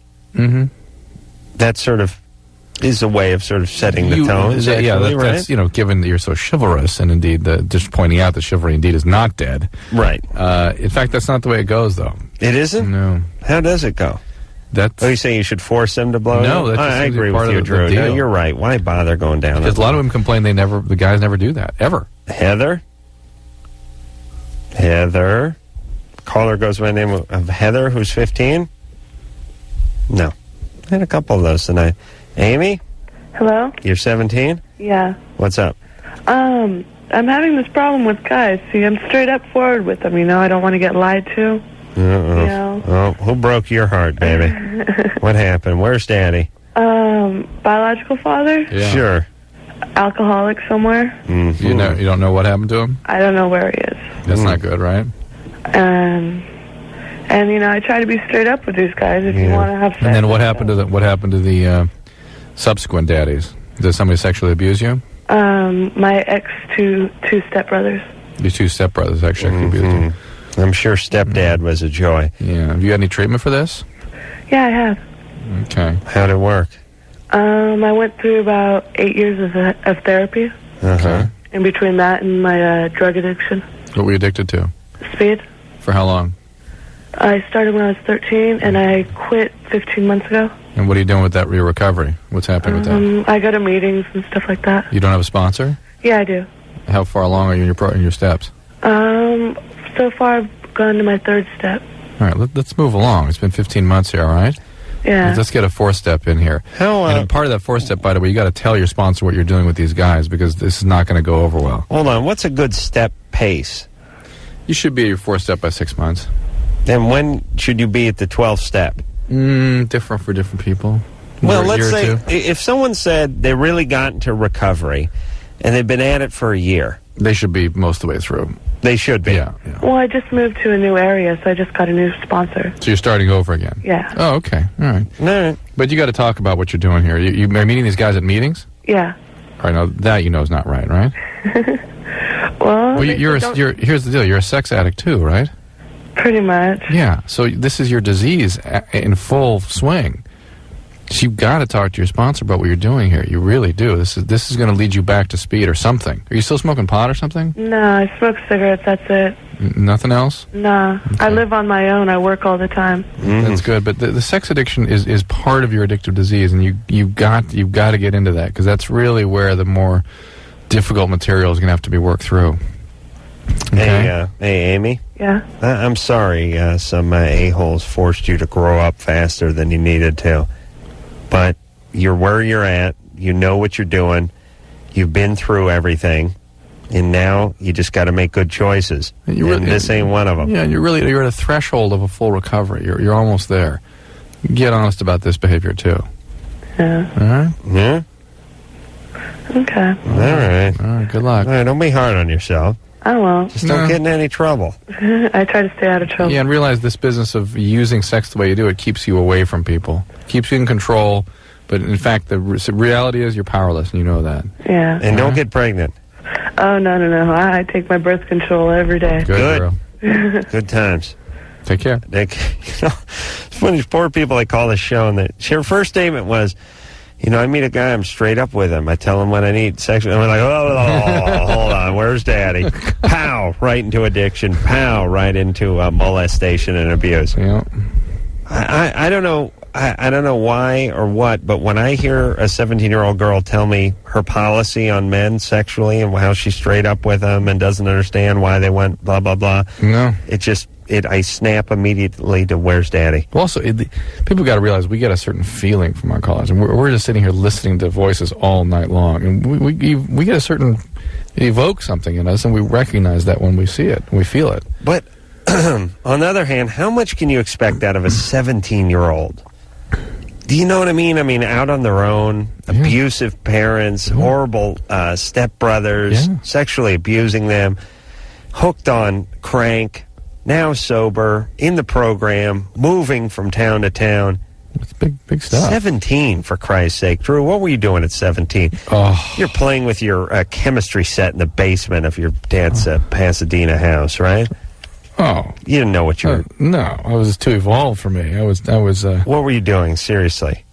That sort of is a way of sort of setting the tone. That's given that you're so chivalrous, and indeed, just pointing out that chivalry indeed is not dead. Right. In fact, that's not the way it goes, though. It isn't? No. How does it go? You saying you should force them to blow? No, that's I agree with you, Drew. No, you're right. Why bother going down? Because a lot of women complain the guys never do that ever. Heather. Caller goes by the name of Heather, who's 15. No, I had a couple of those tonight. Amy. Hello. You're 17. Yeah. What's up? I'm having this problem with guys. See, I'm straight up forward with them. I don't want to get lied to. Oh, who broke your heart, baby? What happened? Where's Daddy? Biological father? Yeah. Sure. Alcoholic somewhere. You don't know what happened to him? I don't know where he is. That's not good, right? And I try to be straight up with these guys if you want to have sex. And then what happened to the subsequent daddies? Did somebody sexually abuse you? My two stepbrothers. Your two stepbrothers actually abused you. I'm sure stepdad was a joy. Yeah. Have you had any treatment for this? Yeah, I have. Okay. How'd it work? I went through about 8 years of therapy. In between that and my drug addiction. What were you addicted to? Speed. For how long? I started when I was 13, and I quit 15 months ago. And what are you doing with that, your recovery? What's happening with that? I go to meetings and stuff like that. You don't have a sponsor? Yeah, I do. How far along are you in your steps? So far I've gone to my 3rd step. All right, let's move along. It's been 15 months here, all right? Yeah. Let's get a 4th step in here. And part of that 4th step, by the way, you got to tell your sponsor what you're doing with these guys, because this is not going to go over well. Hold on. What's a good step pace? You should be at your 4th step by 6 months. Then when should you be at the 12th step? Different for different people. Well, let's say if someone said they really got into recovery and they've been at it for a year. They should be most of the way through. They should be. Yeah. Well, I just moved to a new area, so I just got a new sponsor. So you're starting over again? Yeah. Oh, okay. All right. But you got to talk about what you're doing here. You are meeting these guys at meetings? Yeah. All right, now that you know is not right, right? Well, here's the deal. You're a sex addict too, right? Pretty much. Yeah. So this is your disease in full swing. So you've got to talk to your sponsor about what you're doing here. You really do. This is going to lead you back to speed or something. Are you still smoking pot or something? No, I smoke cigarettes. That's it. Nothing else? No. Okay. I live on my own. I work all the time. That's good. But the sex addiction is part of your addictive disease, and you've got to get into that, because that's really where the more difficult material is going to have to be worked through. Okay? Hey, Amy? Yeah? I'm sorry some a-holes forced you to grow up faster than you needed to. But you're where you're at. You know what you're doing. You've been through everything. And now you just got to make good choices. And this ain't one of them. Yeah, you're at a threshold of a full recovery. You're almost there. Get honest about this behavior, too. Yeah. All right? Yeah? Okay. All right, good luck. All right, don't be hard on yourself. I won't. Just don't get in any trouble. I try to stay out of trouble. Yeah, and realize this business of using sex the way you do it keeps you away from people. Keeps you in control, but in fact, the reality is you're powerless, and you know that. Yeah. And don't get pregnant. Oh, no. I take my birth control every day. Good girl. Good times. Take care. It's when these poor people, they call the show, and her first statement was, I meet a guy, I'm straight up with him. I tell him what I need sexually. And we're like, hold on, where's Daddy? Pow, right into addiction. Pow, right into molestation and abuse. Yeah. I don't know. I don't know why or what, but when I hear a 17-year-old girl tell me her policy on men sexually and how she's straight up with them and doesn't understand why they went blah, blah, blah, I snap immediately to where's Daddy. Well, also, people got to realize we get a certain feeling from our callers, and we're just sitting here listening to voices all night long, and we get a certain, it evokes something in us, and we recognize that when we see it, we feel it. But on the other hand, how much can you expect out of a 17-year-old? Do you know what I mean? I mean, out on their own, abusive parents, horrible stepbrothers, sexually abusing them, hooked on crank, now sober, in the program, moving from town to town. It's big stuff. 17, for Christ's sake. Drew, what were you doing at 17? Oh. You're playing with your chemistry set in the basement of your dad's Pasadena house, right? Oh. You didn't know what you were... No, I was too evolved for me. I was. What were you doing, seriously?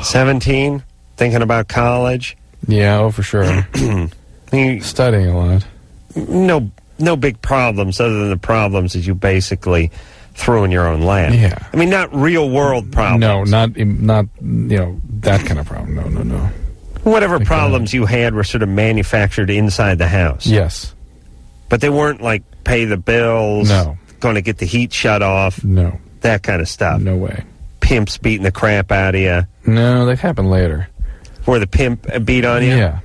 17? Thinking about college? Yeah, for sure. Studying a lot. No big problems other than the problems that you basically threw in your own lap. Yeah. I mean, not real-world problems. No, not that kind of problem. No. Whatever problems you had were sort of manufactured inside the house. Yes. But they weren't like pay the bills, going to get the heat shut off, that kind of stuff. No way. Pimps beating the crap out of you. No, that happened later. Where the pimp beat on you? Yeah.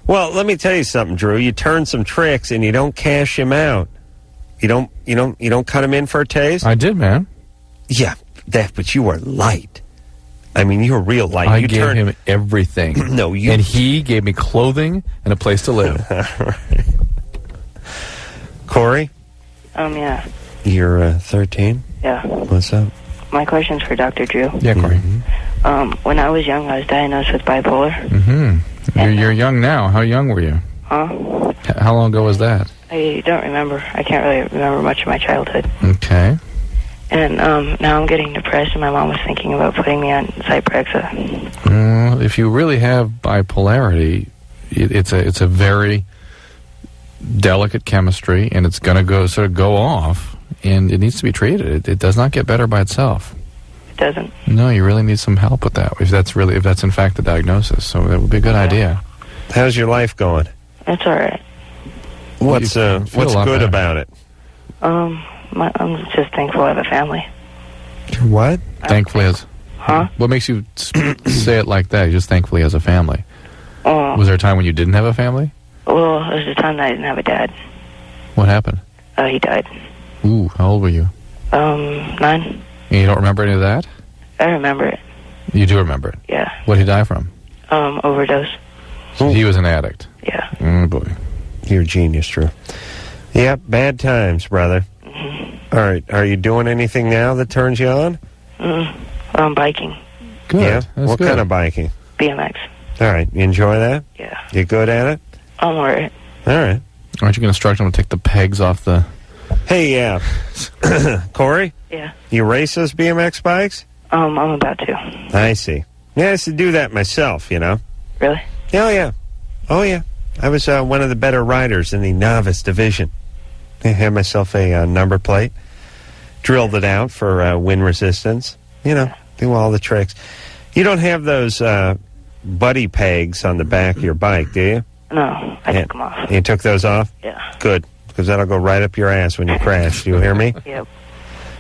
Well, let me tell you something, Drew. You turn some tricks and you don't cash him out. You don't cut him in for a taste? I did, man. Yeah, but you were light. I mean, you were real light. I gave him everything. No, you... And he gave me clothing and a place to live. Corey? Yeah. You're 13? Yeah. What's up? My question's for Dr. Drew. Yeah, Corey. When I was young, I was diagnosed with bipolar. Mm-hmm. You're young now. How young were you? Huh? How long ago was that? I don't remember. I can't really remember much of my childhood. Okay. And now I'm getting depressed, and my mom was thinking about putting me on Zyprexa. If you really have bipolarity, it's a very delicate chemistry, and it's going to go off and it needs to be treated. It does not get better by itself. It doesn't. No, you really need some help with that. If that's in fact the diagnosis, so that would be a good idea. How's your life going? It's all right. What's good about it? I'm just thankful I have a family. What? Thankfully as... Huh? What makes you say it like that? Just thankfully as a family. Was there a time when you didn't have a family? Well, there was a time that I didn't have a dad. What happened? He died. Ooh, how old were you? 9. And you don't remember any of that? I remember it. You do remember it? Yeah. What did he die from? Overdose. So he was an addict. Yeah. Boy. You're a genius, Drew. Yeah, bad times, brother. Mm-hmm. All right, are you doing anything now that turns you on? Biking. Good. Yeah? That's What good. kind of biking? BMX. All right, you enjoy that? Yeah. You good at it? I'm alright. All right. Aren't you going to instruct him to take the pegs off the... Hey, Corey? Yeah. You race those BMX bikes? I'm about to. I see. Yeah, I used to do that myself, you know. Really? Oh, yeah. I was one of the better riders in the novice division. I had myself a number plate, drilled it out for wind resistance, you know, do all the tricks. You don't have those buddy pegs on the back of your bike, do you? No, I took them off. You took those off? Yeah. Good, because that'll go right up your ass when you crash. Do you hear me? Yep.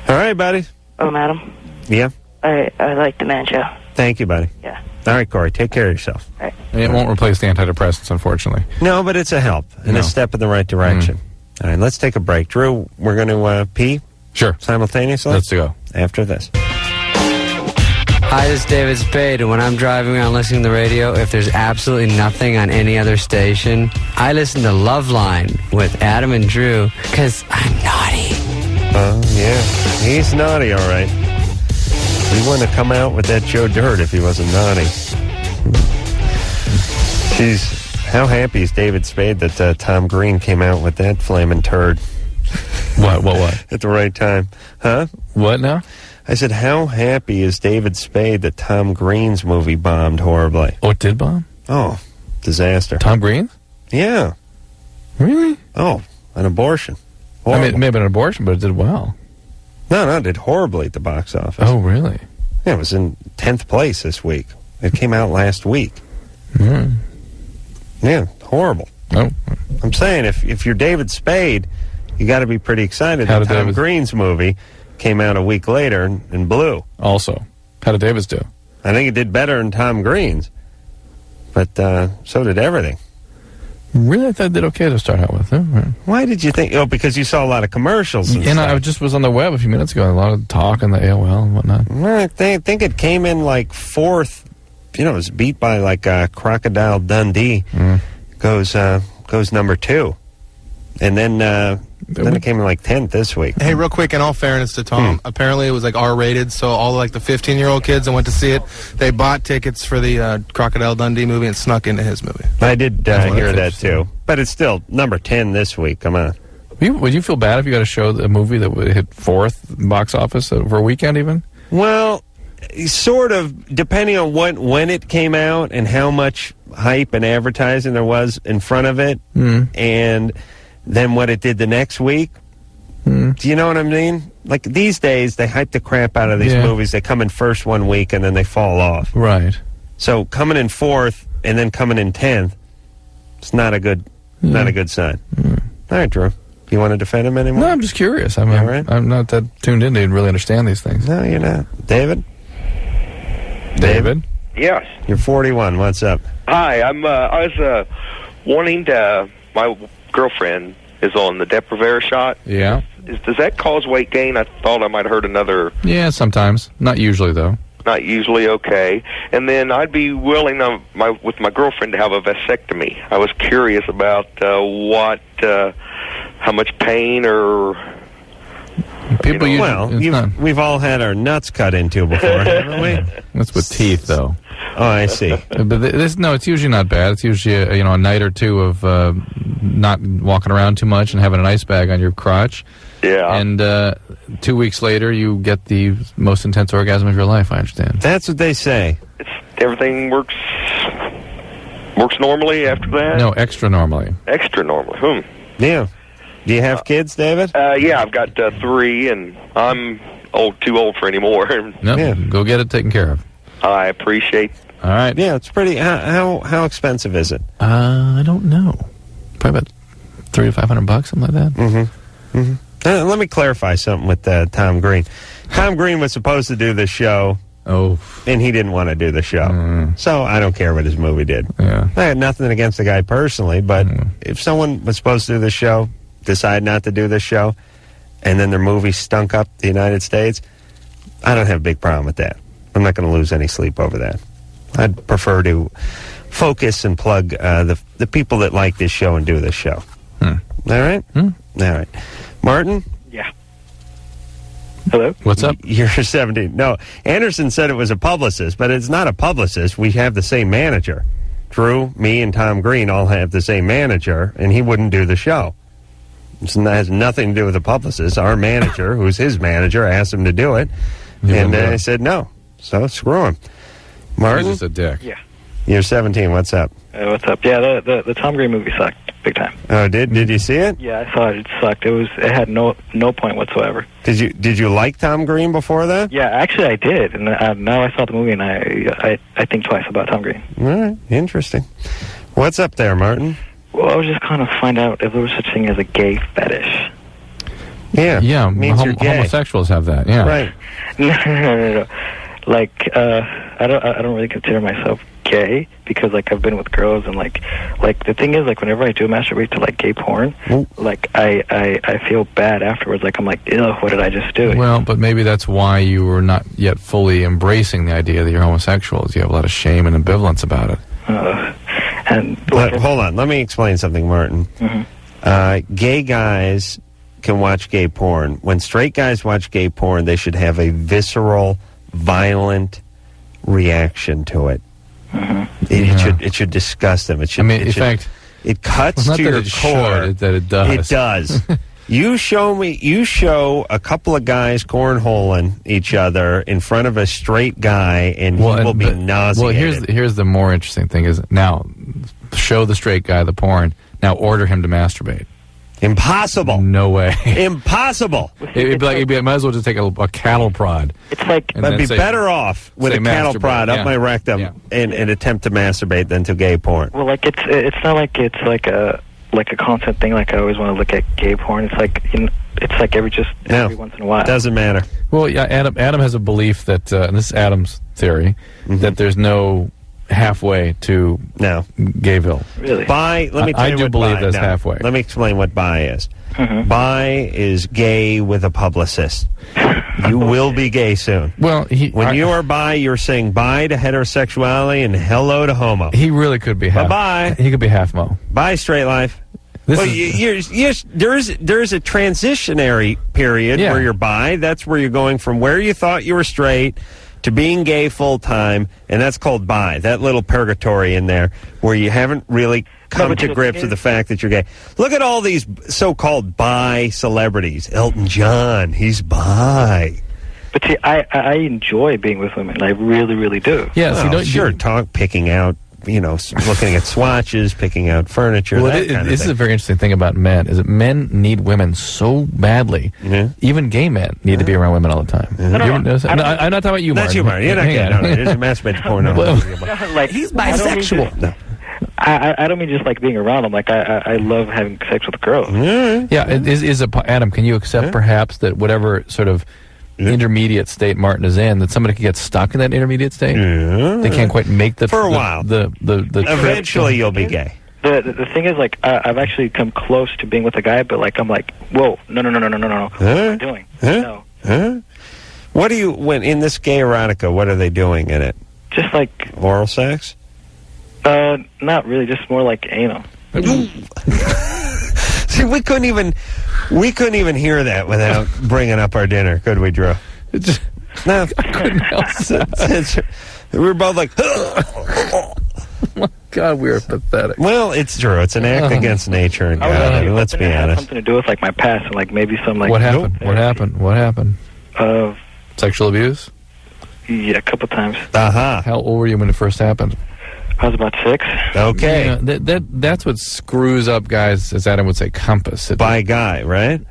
All right, buddy. Oh, madam? Yeah? I like the man show. Thank you, buddy. Yeah. All right, Corey, take care of yourself. All right. It won't replace the antidepressants, unfortunately. No, but it's a help and a step in the right direction. All right, let's take a break. Drew, we're going to pee? Sure. Simultaneously? Let's go. After this. Hi, this is David Spade, and when I'm driving around listening to the radio, if there's absolutely nothing on any other station, I listen to Loveline with Adam and Drew, because I'm naughty. Yeah, he's naughty, all right. He wouldn't have come out with that Joe Dirt if he wasn't naughty. Jeez, how happy is David Spade that Tom Green came out with that flaming turd? What? At the right time. Huh? What now? I said, how happy is David Spade that Tom Green's movie bombed horribly? Oh, it did bomb? Oh, disaster. Tom Green? Yeah. Really? Oh, an abortion. I mean, it may have been an abortion, but it did well. No, it did horribly at the box office. Oh, really? Yeah, it was in 10th place this week. It came out last week. Yeah, horrible. Oh. I'm saying, if you're David Spade, you got to be pretty excited that Tom Green's movie came out a week later and blew. Also, how did David's do? I think it did better than Tom Green's, but so did everything. Really? I thought it did okay to start out with. Why did you think? Oh, because you saw a lot of commercials. And I just was on the web a few minutes ago. A lot of talk on the AOL and whatnot. Well, I think it came in like 4th. You know, it was beat by like Crocodile Dundee. Goes number 2. And then it came in like 10th this week. Hey, real quick, in all fairness to Tom, apparently it was like R-rated, so all like the 15-year-old kids that went to see it, they bought tickets for the Crocodile Dundee movie and snuck into his movie. I did hear that too, but it's still number 10 this week. Come on. Would you feel bad if you got to show a movie that would hit 4th box office for a weekend even? Well, sort of, depending on when it came out and how much hype and advertising there was in front of it, and then what it did the next week. Do you know what I mean? Like these days, they hype the crap out of these movies. They come in first one week and then they fall off. Right. So coming in 4th and then coming in 10th, it's not a good sign. All right, Drew. You want to defend him anymore? No, I'm just curious. I'm not that tuned in to really understand these things. No, you're not. David? Yes. You're 41. What's up? Hi, I was wanting to... My girlfriend is on the Depo-Provera shot. Yeah. Does that cause weight gain? I thought I might have heard another... Yeah, sometimes. Not usually, though. Not usually, okay. And then I'd be willing with my girlfriend to have a vasectomy. I was curious about how much pain or... We've all had our nuts cut into before, haven't we? That's with teeth, though. Oh, I see. But it's usually not bad. It's usually a night or two of not walking around too much and having an ice bag on your crotch. Yeah. And 2 weeks later, you get the most intense orgasm of your life. I understand. That's what they say. Everything works normally after that. No, extra normally. Extra normally. Yeah. Do you have kids, David? Yeah, I've got 3, and I'm too old for any more. No, go get it taken care of. I appreciate. All right. Yeah, it's pretty. How expensive is it? I don't know. Probably about $300 to $500, something like that. Let me clarify something with Tom Green. Tom Green was supposed to do this show. And he didn't want to do the show. So I don't care what his movie did. Yeah. I had nothing against the guy personally, but if someone was supposed to do the show, decide not to do this show, and then their movie stunk up the United States, I don't have a big problem with that. I'm not going to lose any sleep over that. I'd prefer to focus and plug the people that like this show and do this show. All right? All right. Martin? Yeah. Hello? What's up? You're 17. No, Anderson said it was a publicist, but it's not a publicist. We have the same manager. Drew, me, and Tom Green all have the same manager, and he wouldn't do the show. It has nothing to do with the publicist. Our manager, who's his manager, asked him to do it, and I said no. So screw him. Martin? He's just a dick. Yeah. You're 17. What's up? What's up? Yeah, the Tom Green movie sucked big time. Oh, did you see it? Yeah, I saw it. It sucked. It had no point whatsoever. Did you like Tom Green before that? Yeah, actually I did, and now I saw the movie and I think twice about Tom Green. All right, interesting. What's up there, Martin? Well, I was just kind of find out if there was such thing as a gay fetish. Yeah, means you're gay. Homosexuals have that. Yeah, right. No. Like, I don't really consider myself gay because like I've been with girls and like the thing is like whenever I do masturbate to like gay porn, like I feel bad afterwards. Like I'm like, ew, what did I just do? Well, but maybe that's why you were not yet fully embracing the idea that you're homosexual. Is you have a lot of shame and ambivalence about it. Hold on, let me explain something, Martin. Gay guys can watch gay porn. When straight guys watch gay porn, they should have a visceral, violent reaction to it. It should disgust them. It should. In fact, it cuts not to that your it core. Should, that it does. It does. You show a couple of guys cornholing each other in front of a straight guy, and he will be nauseated. Well, here's the more interesting thing: is now show the straight guy the porn. Now order him to masturbate. Impossible. No way. Impossible. It'd be I might as well just take a cattle prod. It's like I'd be better off with a cattle prod up my rectum and attempt to masturbate than to gay porn. Well, like it's not like it's like a constant thing. Like I always want to look at gay porn. It's like it's like every once in a while. Doesn't matter. Well, yeah. Adam has a belief that, and this is Adam's theory, that there's no halfway to Gayville. Really? Bi. Let me tell you I do what believe bi, that's no, halfway. Let me explain what bi is. Bi is gay with a publicist. You will be gay soon. Well, when you are bi, you're saying bye to heterosexuality and hello to homo. He really could be half. Bye. He could be half mo. Bye, straight life. Well, there's a transitionary period where you're bi. That's where you're going from where you thought you were straight to being gay full time, and that's called bi. That little purgatory in there where you haven't really come to grips with the fact that you're gay. Look at all these so-called bi celebrities. Elton John, he's bi. But see, I enjoy being with women. I really, really do. Yeah, picking out, looking at swatches, picking out furniture. Well, this is a very interesting thing about men, is that men need women so badly. Even gay men need to be around women all the time. I'm not talking about you, Martin. That's you, Martin. You're not gay. No, there's a masturbated porn. Like, he's bisexual. I don't mean just like being around them. Like I love having sex with girls. Adam, can you accept perhaps that whatever sort of intermediate state Martin is in, that somebody could get stuck in that intermediate state? They can't quite make the for a while. The eventually you'll be gay. The thing is, like, I've actually come close to being with a guy, but like I'm like, whoa, no. What am I doing? No. What do you when in this gay erotica? What are they doing in it? Just like oral sex. Not really. Just more like anal. See, we couldn't even hear that without bringing up our dinner, could we, Drew? No, I couldn't help it. We were both like, oh my God, we are pathetic. Well, it's true. It's an act against nature and God. I mean, let's be honest. Something to do with like my past and like maybe some like. What happened? What happened? Sexual abuse? Yeah, a couple times. How old were you when it first happened? I was about 6. Okay. That's what screws up guys, as Adam would say, compass. By a guy, right?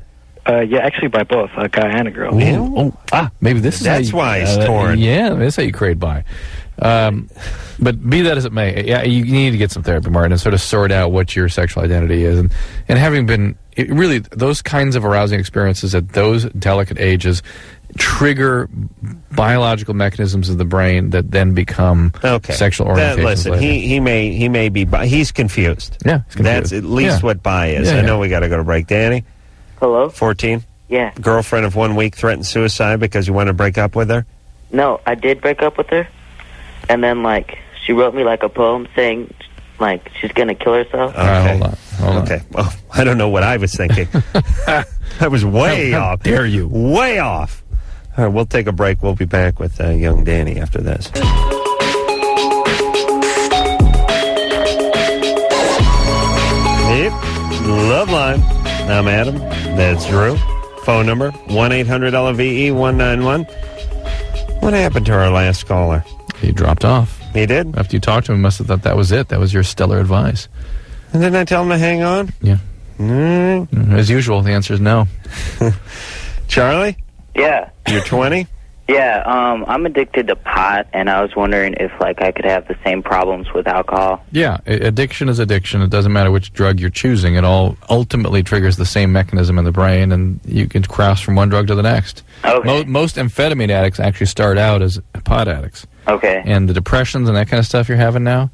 Yeah, actually by both, a guy and a girl. Maybe this is That's why he's torn. Yeah, that's how you create bi. But be that as it may, yeah, you need to get some therapy, Martin, and sort of sort out what your sexual identity is. And having been, really, those kinds of arousing experiences at those delicate ages trigger biological mechanisms of the brain that then become sexual orientations. Listen, later. he may be he's confused. Yeah, he's confused. That's at least what bi is. Yeah, I know we got to go to break. Danny? Hello? 14? Yeah. Girlfriend of 1 week threatened suicide because you want to break up with her? No, I did break up with her. And then, she wrote me, a poem saying, she's going to kill herself. Okay. Hold on. Okay. Well, I don't know what I was thinking. I was way off. How dare you? Way off. All right, we'll take a break. We'll be back with young Danny after this. Yep. Loveline. I'm Adam. That's Drew. Phone number 1-800-LVE-191. What happened to our last caller? He dropped off. He did? After you talked to him, he must have thought that was it. That was your stellar advice. And didn't I tell him to hang on? Yeah. As usual, the answer is no. Charlie? Yeah. You're 20? Yeah, I'm addicted to pot, and I was wondering if, I could have the same problems with alcohol. Yeah, addiction is addiction. It doesn't matter which drug you're choosing. It all ultimately triggers the same mechanism in the brain, and you can cross from one drug to the next. Okay. Most amphetamine addicts actually start out as pot addicts. Okay. And the depressions and that kind of stuff you're having now,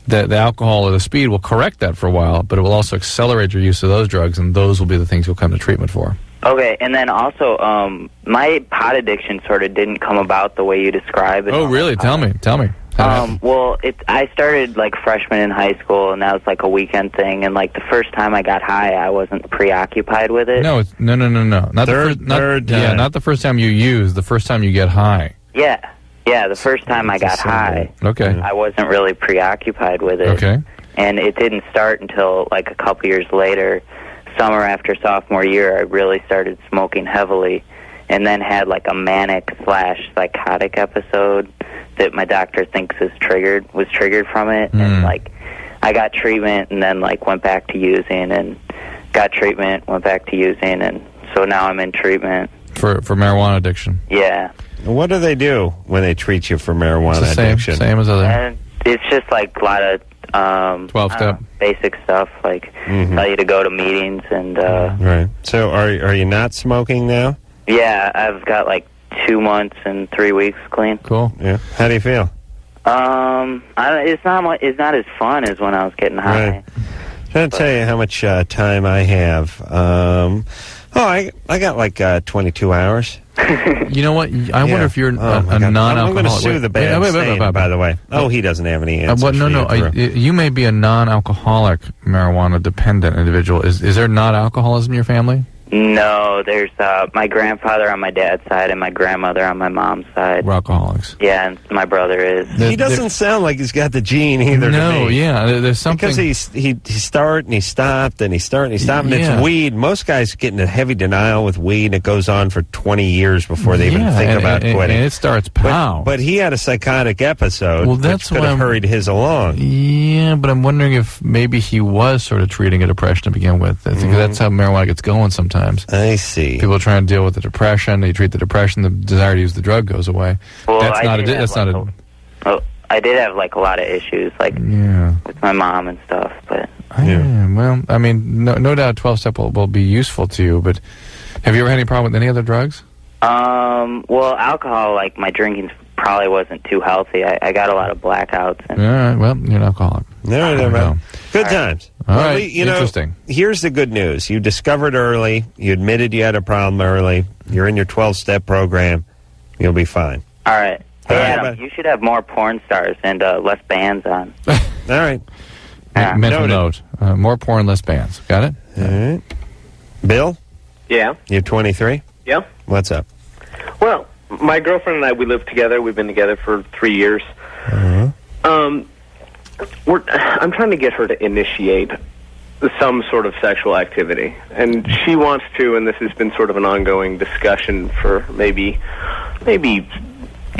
the alcohol or the speed will correct that for a while, but it will also accelerate your use of those drugs, and those will be the things you'll come to treatment for. Okay, and then also, my pot addiction sort of didn't come about the way you describe it. Oh, really? Tell me. Well, I started, freshman in high school, and that was, a weekend thing, and, the first time I got high, I wasn't preoccupied with it. No. Not third time. Yeah, not the first time you use, the first time you get high. Yeah, the first time I got high, okay, I wasn't really preoccupied with it. Okay. And it didn't start until, a couple years later. Summer after sophomore year, I really started smoking heavily, and then had a manic/psychotic episode that my doctor thinks was triggered from it. And I got treatment, and then went back to using, and got treatment, went back to using, and so now I'm in treatment for marijuana addiction. Yeah. What do they do when they treat you for marijuana it's the addiction? Same as other. And it's just a lot of 12-step basic stuff, tell you to go to meetings and right. So are you not smoking now? Yeah, I've got 2 months and 3 weeks clean. Cool. Yeah. How do you feel? It's not as fun as when I was getting high. Right. Trying to tell you how much time I have. I got 22 hours. You know what? I wonder if you're a non-alcoholic. I'm going to sue the band by the way. Oh, he doesn't have any answers. You may be a non-alcoholic marijuana dependent individual. Is there not alcoholism in your family? No, there's my grandfather on my dad's side and my grandmother on my mom's side. We're alcoholics. Yeah, and my brother is. He doesn't sound like he's got the gene either. No, to me. yeah, there's something because he started and he stopped and he started and he stopped. And it's weed. Most guys get into heavy denial with weed. It goes on for 20 years before they even think about quitting. And it starts pow. But he had a psychotic episode. Well, that's which could have hurried his along. Yeah, but I'm wondering if maybe he was sort of treating a depression to begin with. I think that's how marijuana gets going sometimes. I see. People are trying to deal with the depression. They treat the depression. The desire to use the drug goes away. Well, I did have a lot of issues, with my mom and stuff. But well, I mean, no doubt 12-step will be useful to you. But have you ever had any problem with any other drugs? Well, alcohol, my drinking probably wasn't too healthy. I got a lot of blackouts. And all right. Well, you're an alcoholic. No. Good times. All right. Interesting. Here's the good news. You discovered early. You admitted you had a problem early. You're in your 12-step program. You'll be fine. All right. Hey, Adam, you should have more porn stars and less bands on. All right. Mental note. More porn, less bands. Got it? All right. Bill? Yeah. You're 23? Yeah. What's up? Well, my girlfriend and I, we live together. We've been together for 3 years. I'm trying to get her to initiate some sort of sexual activity, and she wants to, and this has been sort of an ongoing discussion for maybe 8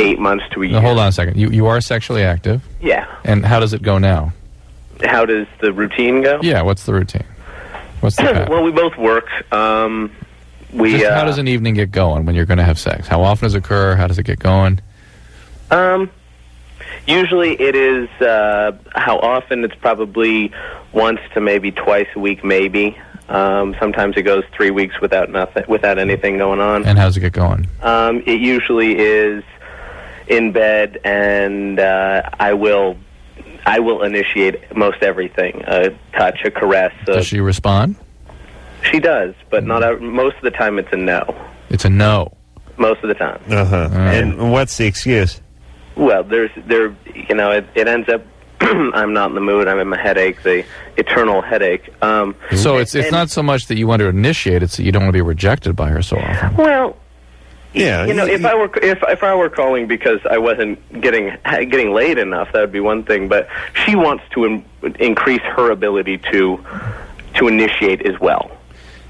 8 months to a year. Now, hold on a second. You are sexually active. Yeah. And how does it go now? How does the routine go? Yeah, what's the routine? What's the pattern? Well, we both work. How does an evening get going when you're going to have sex? How often does it occur? How does it get going? Usually it is, how often, it's probably once to maybe twice a week, maybe. Sometimes it goes 3 weeks without anything going on. And how does it get going? It usually is in bed, and I will initiate most everything. A touch, a caress. Does she respond? She does, but not most of the time it's a no. It's a no. Most of the time. And what's the excuse? Well, it ends up I'm not in the mood, I'm in my headache, the eternal headache. So it's not so much that you want to initiate, it's that you don't want to be rejected by her so often. Well, yeah, if I were calling because I wasn't getting laid enough, that would be one thing. But she wants to increase her ability to initiate as well.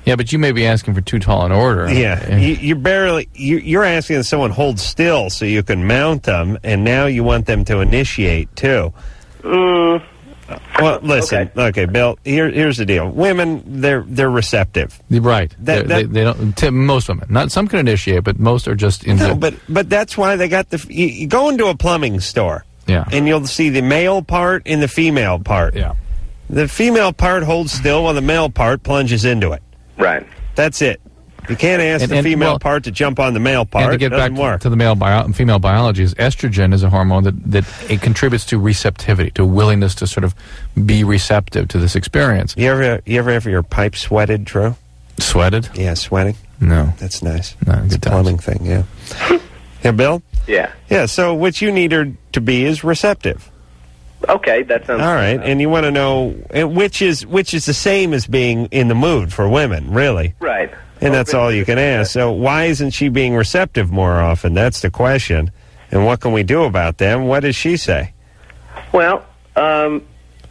Yeah, but you may be asking for too tall an order. Yeah, you're asking that someone hold still so you can mount them, and now you want them to initiate too. Well, listen, okay, Bill. Here's the deal. Women, they're receptive, right? They don't. Most women, not some can initiate, but most are just into. No, but that's why they got the. You go into a plumbing store, yeah, and you'll see the male part and the female part. Yeah, the female part holds still while the male part plunges into it. Right. That's it. You can't ask the female part to jump on the male part. And to get back to the female biology, is estrogen is a hormone that it contributes to receptivity, to willingness to sort of be receptive to this experience. You ever have your pipe sweated, Drew? Sweated? Yeah, sweating. No. That's nice. No, it's a plumbing thing, yeah. Yeah, Bill? Yeah. Yeah, so what you need her to be is receptive. Okay, that sounds all right. And you want to know which is the same as being in the mood for women, really. Right. And that's all you can ask. So why isn't she being receptive more often? That's the question. And what can we do about them? What does she say? Well,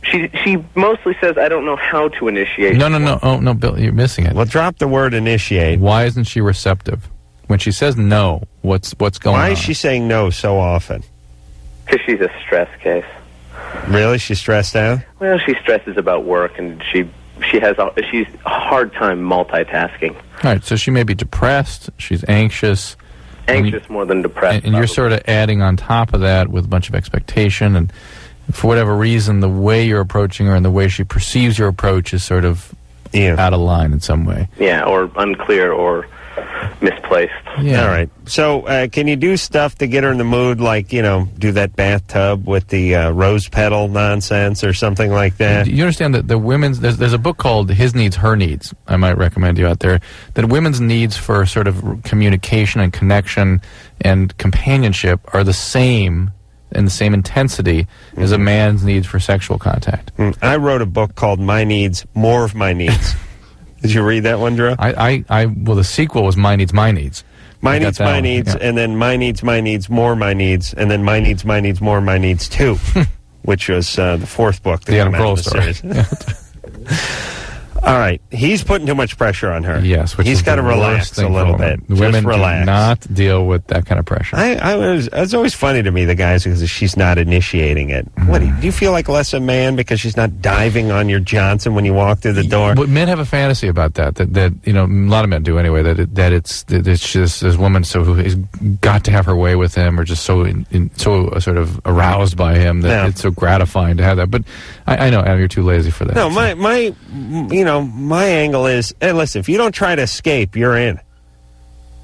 she mostly says, I don't know how to initiate. No. Oh, no, Bill, you're missing it. Well, drop the word initiate. Why isn't she receptive? When she says no, what's going on? Why is she saying no so often? Because she's a stress case. Really? She's stressed out? Well, she stresses about work, and she's a hard time multitasking. All right, so she may be depressed, she's anxious. More than depressed. And you're sort of adding on top of that with a bunch of expectation, and for whatever reason, the way you're approaching her and the way she perceives your approach is sort of out of line in some way. Yeah, or unclear or misplaced. Yeah. All right. So can you do stuff to get her in the mood, like, do that bathtub with the rose petal nonsense or something like that? Do you understand that the women's... There's a book called His Needs, Her Needs, I might recommend you out there, that women's needs for sort of communication and connection and companionship are the same in the same intensity as a man's needs for sexual contact. I wrote a book called My Needs, More of My Needs. Did you read that one, Drew? Well, the sequel was My Needs, My Needs. My Needs, My Needs, and then My Needs, My Needs, More My Needs, and then My Needs, My Needs, More My Needs 2, which was the fourth book. The Adam Carolla story. All right. He's putting too much pressure on her. Yes. He's got to relax a little bit. Women relax. do not deal with that kind of pressure. It's always funny to me, the guys, because she's not initiating it. What, do you feel like less a man because she's not diving on your Johnson when you walk through the door? But men have a fantasy about that a lot of men do anyway, that it's just this woman who has got to have her way with him, or just so sort of aroused by him that it's so gratifying to have that. But I know, Adam, you're too lazy for that. No, my angle is, hey, listen, if you don't try to escape, you're in.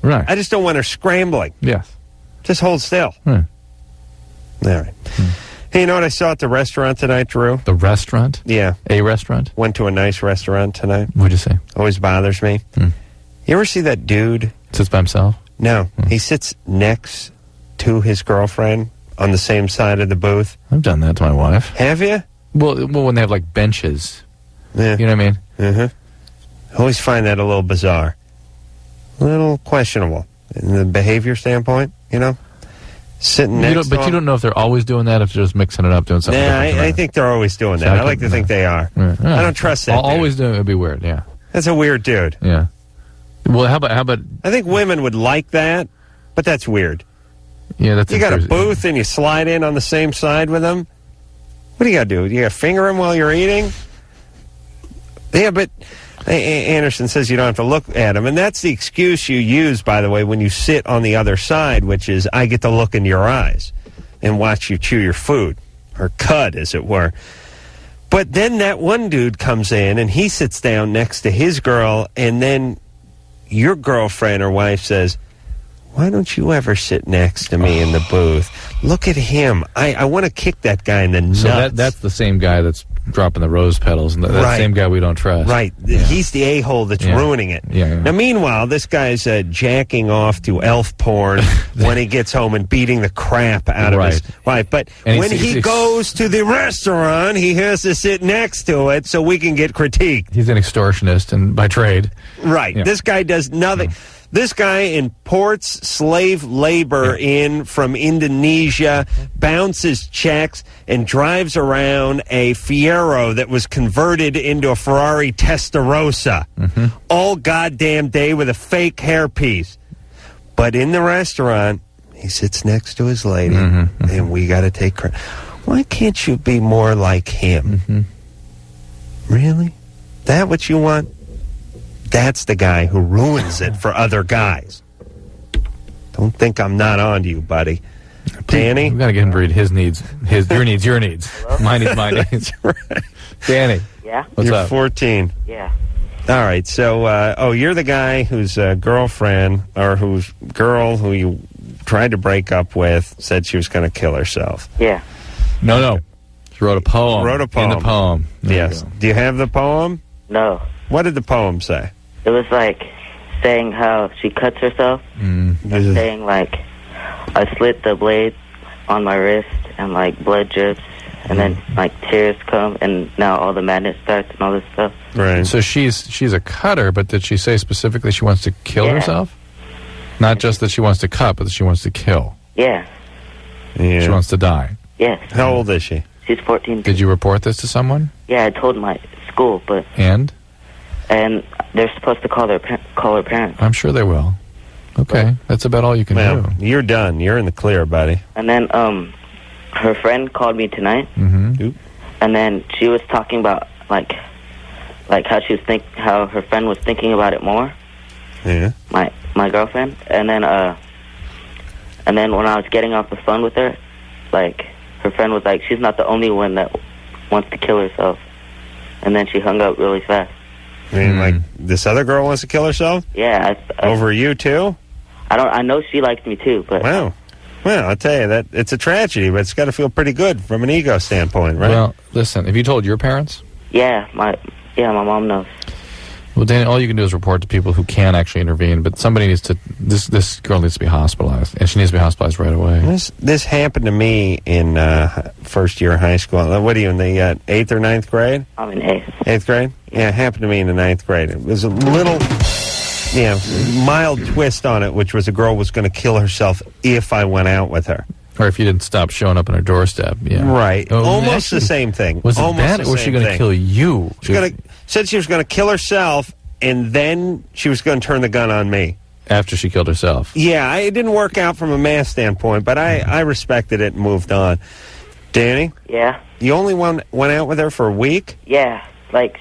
Right. I just don't want her scrambling. Yes. Just hold still. All right. Hey, you know what I saw at the restaurant tonight, Drew? The restaurant? Yeah. A restaurant? Went to a nice restaurant tonight. What'd you say? Always bothers me. You ever see that dude? Sits by himself? No. He sits next to his girlfriend on the same side of the booth. I've done that to my wife. Have you? Well, when they have, like, benches. Yeah. You know what I mean? I always find that a little bizarre. A little questionable in the behavior standpoint, Sitting next to But you don't know if they're always doing that, if they're just mixing it up, doing something different. I think they're always doing that. I like to think they are. I don't trust that dude. Always doing it would be weird, yeah. That's a weird dude. Yeah. Well, how about... I think women would like that, but that's weird. Yeah, that's you got a booth and you slide in on the same side with them. What do you got to do? You got to finger him while you're eating? Yeah, but Anderson says you don't have to look at him, and that's the excuse you use, by the way, when you sit on the other side, which is I get to look into your eyes and watch you chew your food, or cud, as it were. But then that one dude comes in, and he sits down next to his girl, and then your girlfriend or wife says, why don't you ever sit next to me in the booth? Look at him. I want to kick that guy in the nuts. So that's the same guy that's dropping the rose petals, and that's the same guy we don't trust. Right. Yeah. He's the a-hole that's ruining it. Yeah. Now, meanwhile, this guy's jacking off to elf porn when he gets home and beating the crap out of his wife. But and when he goes to the restaurant, he has to sit next to it so we can get critiqued. He's an extortionist and by trade. Right. Yeah. This guy does nothing. This guy imports slave labor in from Indonesia, bounces checks, and drives around a Fiero that was converted into a Ferrari Testarossa all goddamn day with a fake hairpiece. But in the restaurant, he sits next to his lady, and we got to take credit. Why can't you be more like him? Really? That what you want? That's the guy who ruins it for other guys. Don't think I'm not on to you, buddy. Danny? We've got to get him to read his needs. Your needs, your needs. My needs, my needs. Danny. Yeah? What's You're up? 14. Yeah. All right, so, you're the guy whose girlfriend, or whose girl who you tried to break up with, said she was going to kill herself. Yeah. No. She wrote a poem. Wrote a poem. In the poem. Yes. Do you have the poem? No. What did the poem say? It was like saying how she cuts herself. And saying like, I slit the blade on my wrist and like blood drips. And then like tears come and now all the madness starts and all this stuff. Right. So she's a cutter, but did she say specifically she wants to kill herself? Not just that she wants to cut, but that she wants to kill. Yeah. She wants to die. Yes. How old is she? She's 14. Did you report this to someone? Yeah, I told my school, but... And they're supposed to call her parents. I'm sure they will. Okay, that's about all you can do. You're done. You're in the clear, buddy. And then her friend called me tonight. Mm-hmm. And then she was talking about like how her friend was thinking about it more. Yeah. My girlfriend. And then when I was getting off the phone with her, like her friend was like, she's not the only one that wants to kill herself. And then she hung up really fast. I mean, like, this other girl wants to kill herself? Yeah. Over you, too? I know she likes me, too, but... Wow. Well, I'll tell you, that it's a tragedy, but it's got to feel pretty good from an ego standpoint, right? Well, listen, have you told your parents? Yeah, my mom knows. Well, Danny, all you can do is report to people who can actually intervene, but somebody needs to... This girl needs to be hospitalized, and she needs to be hospitalized right away. This happened to me in first year of high school. What are you, in the 8th or 9th grade? I'm in 8th. 8th grade? Yeah, it happened to me in the 9th grade. It was a little, mild twist on it, which was a girl was going to kill herself if I went out with her. Or if you didn't stop showing up on her doorstep, Right. Oh, Almost actually, the same thing. Was it Almost that, the or was she same going to thing. kill you? Said she was going to kill herself, and then she was going to turn the gun on me. After she killed herself? Yeah, it didn't work out from a math standpoint, but I respected it and moved on. Danny? Yeah? You only went out with her for a week? Yeah. Like,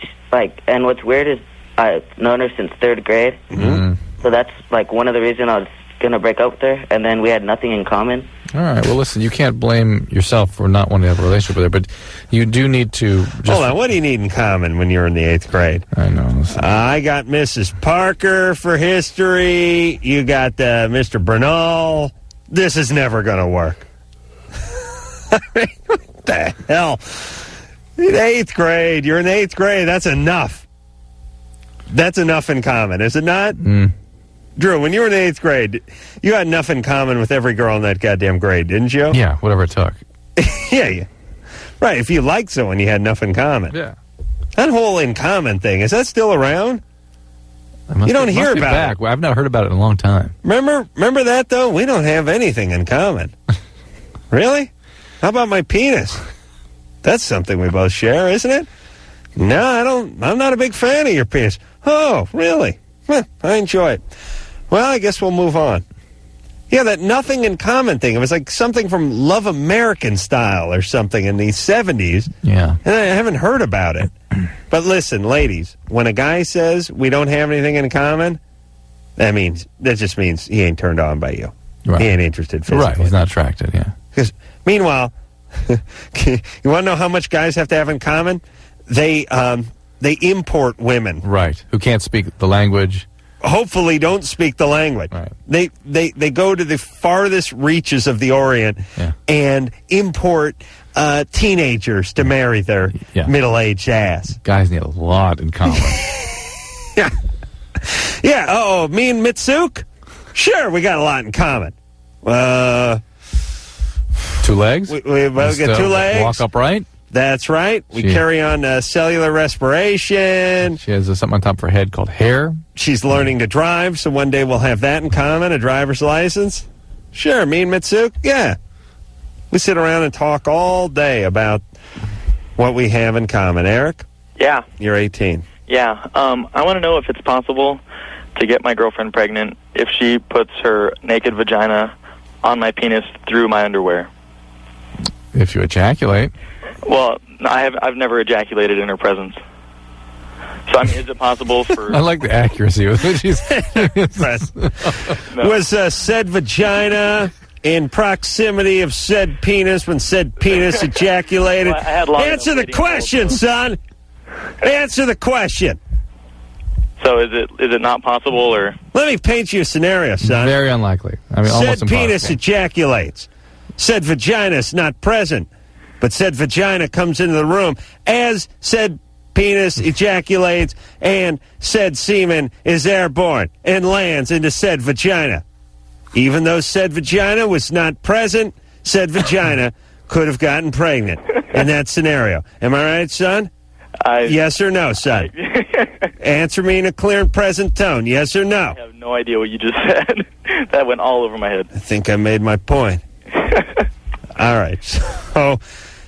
and what's weird is I've known her since 3rd grade. Mm-hmm. So that's, like, one of the reasons I was going to break up with her, and then we had nothing in common. All right, well, listen, you can't blame yourself for not wanting to have a relationship with her, but you do need to... Hold on, what do you need in common when you're in the 8th grade? I know. I got Mrs. Parker for history. You got Mr. Bernal. This is never going to work. I mean, what the hell? In 8th grade, you're in 8th grade. That's enough. That's enough in common, is it not? Drew, when you were in 8th grade, you had enough in common with every girl in that goddamn grade, didn't you? Yeah, whatever it took. Yeah. Right, if you liked someone, you had enough in common. Yeah. That whole in common thing, is that still around? You don't hear about it. Well, I've not heard about it in a long time. Remember that, though? We don't have anything in common. Really? How about my penis? That's something we both share, isn't it? No, I don't. I'm not a big fan of your penis. Oh, really? I enjoy it. Well, I guess we'll move on. Yeah, that nothing in common thing. It was like something from Love American Style or something in the 70s. Yeah. And I haven't heard about it. But listen, ladies, when a guy says we don't have anything in common, that just means he ain't turned on by you. Right. He ain't interested physically. Right, he's not attracted, yeah. Because, meanwhile, you want to know how much guys have to have in common? They import women. Right, who can't speak the language. Hopefully don't speak the language. Right. They go to the farthest reaches of the Orient and import teenagers to marry their middle-aged ass. Guys need a lot in common. Yeah. Yeah, me and Mitsuk? Sure, we got a lot in common. 2 legs? We both got 2 legs. Walk upright? That's right. We carry on cellular respiration. She has something on top of her head called hair. She's learning to drive, so one day we'll have that in common, a driver's license. Sure, me and Mitsuk, yeah. We sit around and talk all day about what we have in common. Eric? Yeah. You're 18. Yeah. I want to know if it's possible to get my girlfriend pregnant if she puts her naked vagina on my penis through my underwear. If you ejaculate. Well, I've never ejaculated in her presence. So, I mean, is it possible for... I like the accuracy with which she's... Was said vagina in proximity of said penis when said penis ejaculated? Well, Answer the question, son! Answer the question! So is it not possible, or... Let me paint you a scenario, son. Very unlikely. I mean, almost said penis ejaculates. Said vagina is not present. But said vagina comes into the room as said penis ejaculates and said semen is airborne and lands into said vagina. Even though said vagina was not present, said vagina could have gotten pregnant in that scenario. Am I right, son? Yes or no, son? Answer me in a clear and present tone. Yes or no? I have no idea what you just said. That went all over my head. I think I made my point. All right. So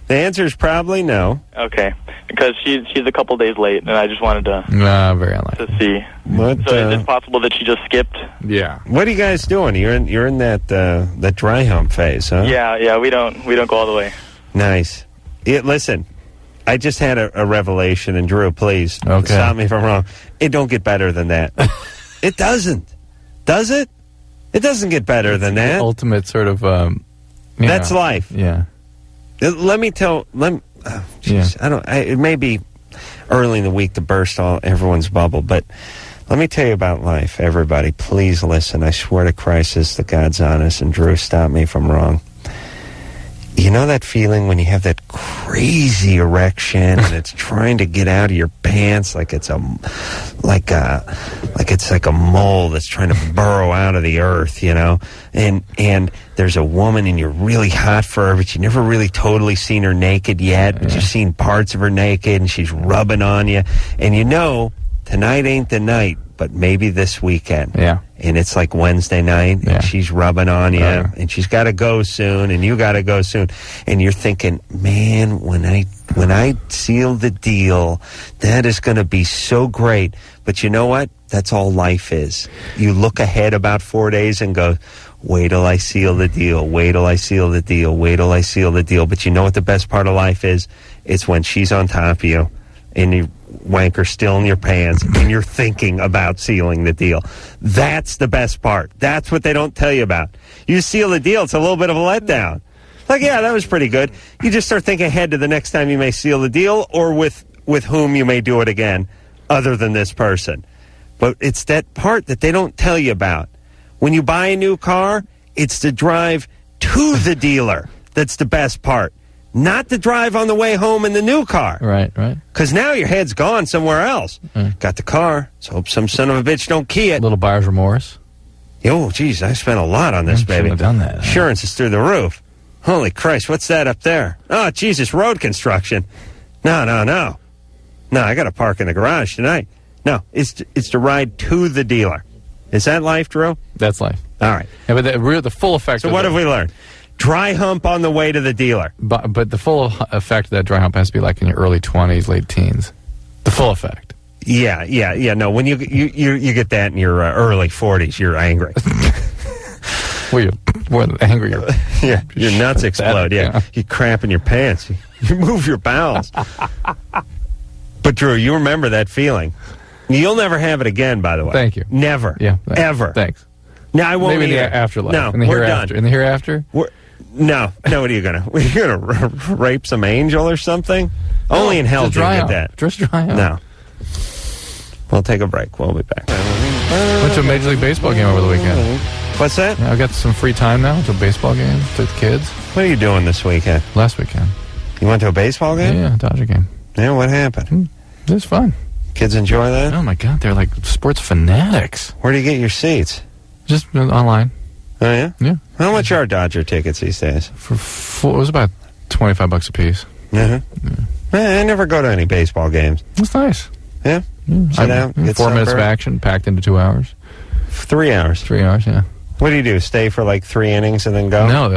the answer is probably no. Okay. Because she's a couple days late, and I just wanted to... very unlikely. To see. What, so is it possible that she just skipped? Yeah. What are you guys doing? You're in that dry hump phase, huh? Yeah. We don't go all the way. Nice. Yeah, listen, I just had a revelation, and Drew, please stop me if I'm wrong. It don't get better than that. It doesn't. Does it? It doesn't get better than that. Ultimate sort of... That's life. Yeah. Let me tell... it may be early in the week to burst everyone's bubble, but let me tell you about life, everybody. Please listen. I swear to Christ, the God's honest, and Drew, stop me if I'm wrong. You know that feeling when you have that crazy erection and it's trying to get out of your pants like it's like a mole that's trying to burrow out of the earth, you know? And there's a woman and you're really hot for her, but you never really totally seen her naked yet, but you've seen parts of her naked and she's rubbing on you. And you know, tonight ain't the night, but maybe this weekend. Yeah. And it's like Wednesday night, and she's rubbing on you, and she's got to go soon, and you got to go soon. And you're thinking, man, when I seal the deal, that is going to be so great. But you know what? That's all life is. You look ahead about 4 days and go, wait till I seal the deal, wait till I seal the deal, wait till I seal the deal. But you know what the best part of life is? It's when she's on top of you, and you wanker still in your pants, and you're thinking about sealing the deal. That's the best part. That's what they don't tell you about. You seal the deal, it's a little bit of a letdown. Like, yeah, that was pretty good. You just start thinking ahead to the next time you may seal the deal, or with whom you may do it again, other than this person. But it's that part that they don't tell you about. When you buy a new car, it's the drive to the dealer that's the best part. Not the drive on the way home in the new car. Right. Because now your head's gone somewhere else. Got the car. Let's hope some son of a bitch don't key it. A little buyer's remorse. Oh, geez, I spent a lot on this, baby. Have done that. Insurance is through the roof. Holy Christ, what's that up there? Oh, Jesus, road construction. No. No, I got to park in the garage tonight. No, it's to ride to the dealer. Is that life, Drew? That's life. All right. Yeah, but the full effect... So what have we learned? Dry hump on the way to the dealer. But the full effect of that dry hump has to be like in your early 20s, late teens. The full effect. Yeah. No, when you get that in your early 40s, you're angry. Well, you're angry. Yeah, your nuts explode. Yeah, you crap in your pants. You move your bowels. But Drew, you remember that feeling. You'll never have it again, by the way. Thank you. Never. Yeah. Ever. Thanks. No, I won't. Maybe in either. the afterlife. No, in the we're hereafter. done. In the hereafter? No. What are you gonna? Rape some angel or something? Only in hell do you get that. Just dry out. No. We'll take a break. We'll be back. Went to a Major League Baseball game over the weekend. What's that? Yeah, I've got some free time now. To a baseball game with the kids. What are you doing this weekend? Last weekend. You went to a baseball game? Yeah, Dodger game. Yeah, what happened? It was fun. Kids enjoy that? Oh my God, they're like sports fanatics. Where do you get your seats? Just online. Oh yeah? Yeah. How much are Dodger tickets these days? It was about $25 a piece. Yeah. I never go to any baseball games. It's nice. Yeah? Sit down, get 4 minutes of sunburned? action packed into 2 hours. 3 hours. 3 hours, yeah. What do? Stay for like 3 innings and then go? No,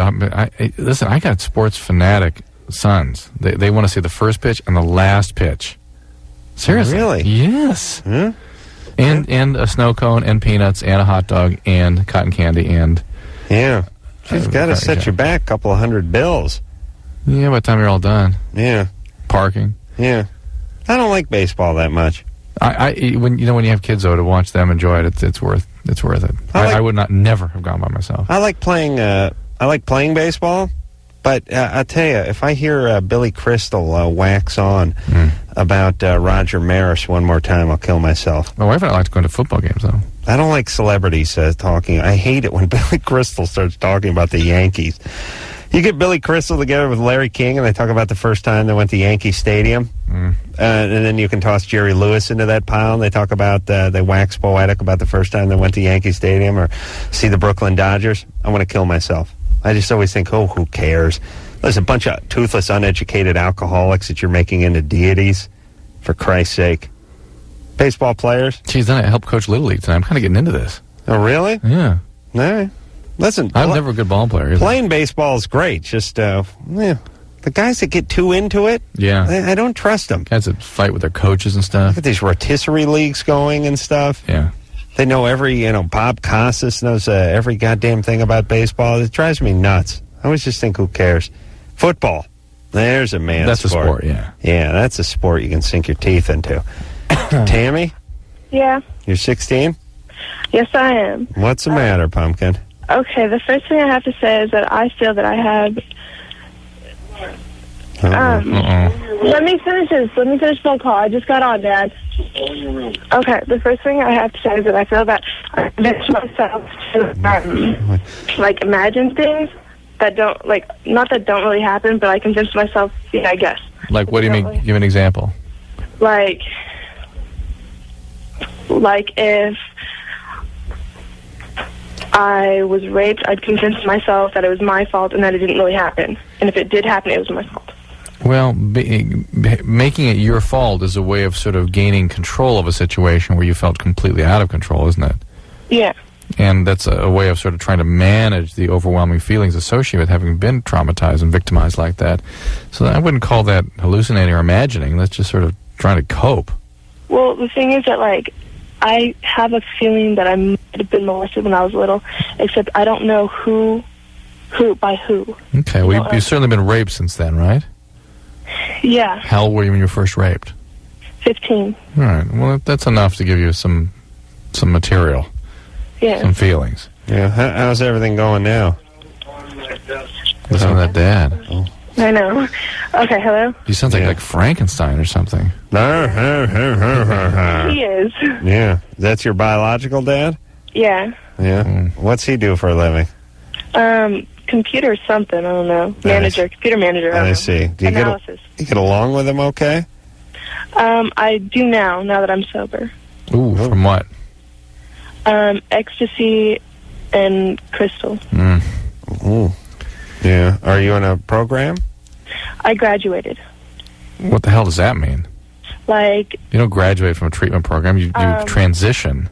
listen, I got sports fanatic sons. They want to see the first pitch and the last pitch. Seriously. Really? Yes. Hmm? And a snow cone and peanuts and a hot dog and cotton candy and... Yeah. She's got to set you back a couple of $100. Yeah, by the time you're all done. Yeah. Parking. Yeah. I don't like baseball that much. When you have kids though, to watch them enjoy it, it's worth it. I would never have gone by myself. I like playing baseball, but I'll tell you, if I hear Billy Crystal wax on about Roger Maris one more time, I'll kill myself. My wife and I like to go to football games though. I don't like celebrities talking. I hate it when Billy Crystal starts talking about the Yankees. You get Billy Crystal together with Larry King, and they talk about the first time they went to Yankee Stadium. And then you can toss Jerry Lewis into that pile, and they talk about, they wax poetic about the first time they went to Yankee Stadium or see the Brooklyn Dodgers. I want to kill myself. I just always think, oh, who cares? There's a bunch of toothless, uneducated alcoholics that you're making into deities, for Christ's sake. Baseball players. Geez, then I help coach Little League tonight. I'm kind of getting into this. Oh, really? Yeah. All right. Listen, I'm never a good ball player. Playing baseball is great. Just, the guys that get too into it, I don't trust them. Guys that fight with their coaches and stuff. Look at these rotisserie leagues going and stuff. Yeah. They know Bob Costas knows every goddamn thing about baseball. It drives me nuts. I always just think, who cares? Football. There's a man's That's sport. a sport, yeah. Yeah, that's a sport you can sink your teeth into. Tammy, Yeah. you're 16? Yes, I am. What's the matter, Pumpkin? Okay, the first thing I have to say is that I feel that I have... Let me finish this. Let me finish the phone call. I just got on, Dad. Okay, the first thing I have to say is that I feel that I convince myself to, imagine things that don't, not that don't really happen, but I convince myself, I guess. Like, what do you mean? Give me an example. Like if I was raped, I'd convince myself that it was my fault and that it didn't really happen. And if it did happen, it was my fault. Well, making it your fault is a way of sort of gaining control of a situation where you felt completely out of control, isn't it? Yeah. And that's a way of sort of trying to manage the overwhelming feelings associated with having been traumatized and victimized like that. So I wouldn't call that hallucinating or imagining. That's just sort of trying to cope. Well, the thing is that, I have a feeling that I might have been molested when I was little, except I don't know by who. Okay, well, you've certainly been raped since then, right? Yeah. How old were you when you were first raped? 15. All right, well, that's enough to give you some material. Yeah. Some feelings. Yeah, how's everything going now? Listen to that dad. Oh. I know. Okay, hello? He sounds like Frankenstein or something. He is. Yeah. That's your biological dad? Yeah. Yeah. What's he do for a living? Computer something, I don't know. Computer manager. I see. Do you get along with him okay? I do now that I'm sober. Ooh, from what? Ecstasy and crystal. Ooh. Yeah. Are you in a program? I graduated. What the hell does that mean? You don't graduate from a treatment program. You transition.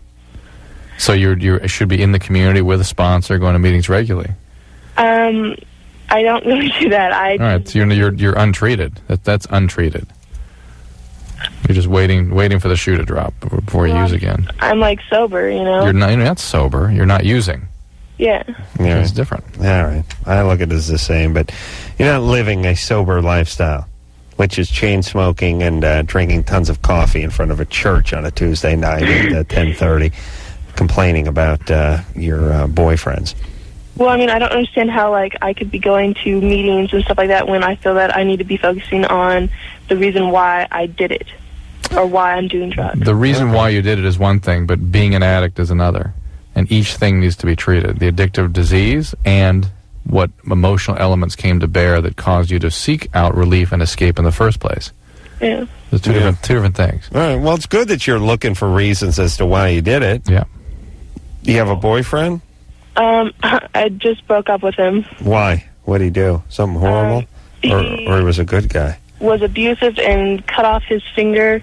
So you should be in the community with a sponsor, going to meetings regularly. I don't really do that. All right, so you're untreated. That's untreated. You're just waiting for the shoe to drop before you use again. I'm sober, You're not sober. You're not using. Yeah. Yeah, It's different. All right. I look at it as the same, but you're not living a sober lifestyle, which is chain smoking and drinking tons of coffee in front of a church on a Tuesday night at 10:30, complaining about your boyfriends. Well, I mean, I don't understand how, like, I could be going to meetings and stuff like that when I feel that I need to be focusing on the reason why I did it or why I'm doing drugs. The reason why you did it is one thing, but being an addict is another. And each thing needs to be treated. The addictive disease and what emotional elements came to bear that caused you to seek out relief and escape in the first place. Yeah. There's two different things. All right. Well, it's good that you're looking for reasons as to why you did it. Yeah. Do you have a boyfriend? I just broke up with him. Why? What'd he do? Something horrible? Or he was a good guy? Was abusive and cut off his finger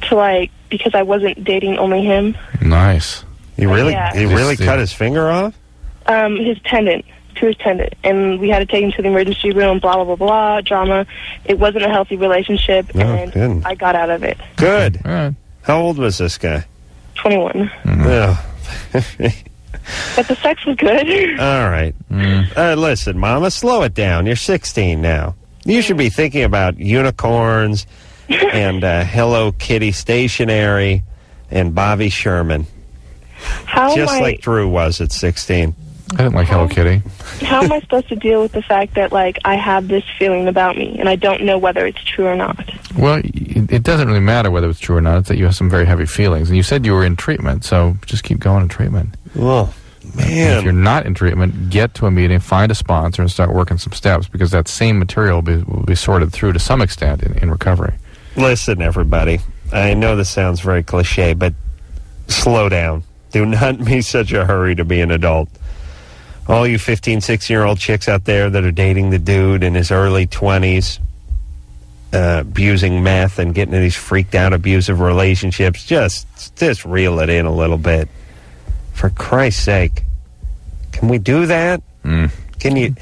to, like, because I wasn't dating only him. Nice. He really, Yeah. he really cut his finger off? His tendon, to his tendon. And we had to take him to the emergency room, blah, blah, blah, blah, drama. It wasn't a healthy relationship, and good. I got out of it. Good. How old was this guy? 21. Oh. But the sex was good. All right. Listen, Mama, slow it down. You're 16 now. You should be thinking about unicorns and Hello Kitty stationery and Bobby Sherman. Just like Drew was at 16. I didn't like Hello Kitty. How am I supposed to deal with the fact that, like, I have this feeling about me, and I don't know whether it's true or not? Well, it doesn't really matter whether it's true or not. It's that you have some very heavy feelings. And you said you were in treatment, so just keep going in treatment. Well, man. And if you're not in treatment, get to a meeting, find a sponsor, and start working some steps, because that same material will be sorted through to some extent in recovery. Listen, everybody. I know this sounds very cliche, but slow down. Do not be such a hurry to be an adult. All you 15, 16-year-old chicks out there that are dating the dude in his early 20s, abusing meth and getting in these freaked out abusive relationships, just reel it in a little bit. For Christ's sake. Can we do that? Can you,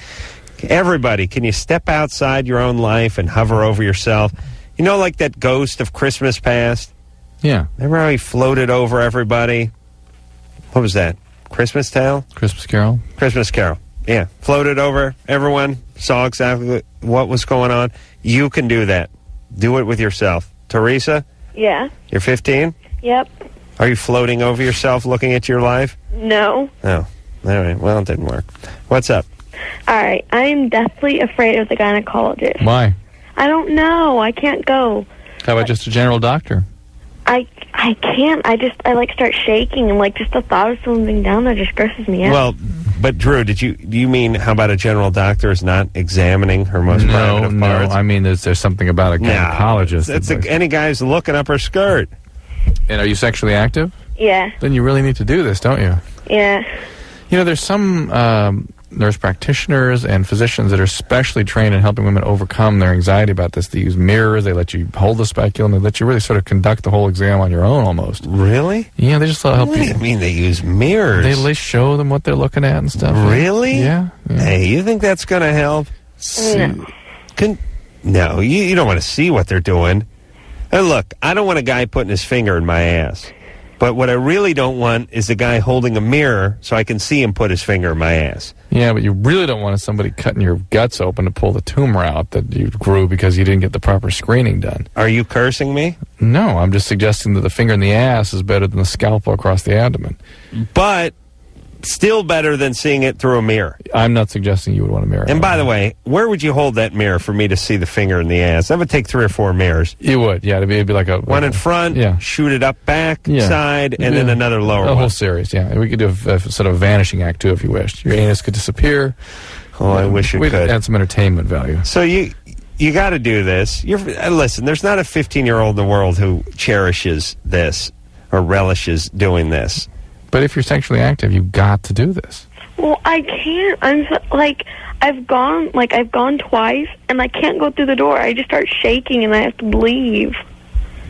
everybody, can you step outside your own life and hover over yourself? You know, like that ghost of Christmas past? Yeah. Remember how he floated over everybody? What was that? Christmas Tale? Christmas Carol? Christmas Carol. Yeah. Floated over everyone, saw exactly what was going on. You can do that. Do it with yourself. Teresa? Yeah. You're 15? Yep. Are you floating over yourself looking at your life? No. Oh. All right. Well, it didn't work. What's up? All right. I am deathly afraid of the gynecologist. Why? I don't know. I can't go. How about just a general doctor? I can't. I like start shaking, and like just the thought of something down there just grosses me out. Well, but Drew, do you mean how about a general doctor is not examining her most private of parts? No. I mean, there's something about a gynecologist. It's any guy who's looking up her skirt. And are you sexually active? Yeah. Then you really need to do this, don't you? Yeah. You know, there's some nurse practitioners and physicians that are specially trained in helping women overcome their anxiety about this. They use mirrors, they let you hold the speculum, they let you really sort of conduct the whole exam on your own almost. Really? Yeah, they just help What do you mean they use mirrors? They show them what they're looking at and stuff. Really? Yeah. Hey, you think that's going to help? No, you don't want to see what they're doing. And look, I don't want a guy putting his finger in my ass. But what I really don't want is a guy holding a mirror so I can see him put his finger in my ass. Yeah, but you really don't want somebody cutting your guts open to pull the tumor out that you grew because you didn't get the proper screening done. Are you cursing me? No, I'm just suggesting that the finger in the ass is better than the scalpel across the abdomen. But still better than seeing it through a mirror. I'm not suggesting you would want a mirror. And by the way, where would you hold that mirror for me to see the finger in the ass? That would take 3 or 4 mirrors. You would, yeah. It'd be like one in front, shoot it up back, side, and then another lower one. A whole series, yeah. We could do a sort of vanishing act, too, if you wished. Your anus could disappear. Oh, I wish it could. We'd add some entertainment value. So you got to do this. Listen, there's not a 15-year-old in the world who cherishes this or relishes doing this. But if you're sexually active, you've got to do this. Well, I can't. I've gone twice, and I can't go through the door. I just start shaking, and I have to leave.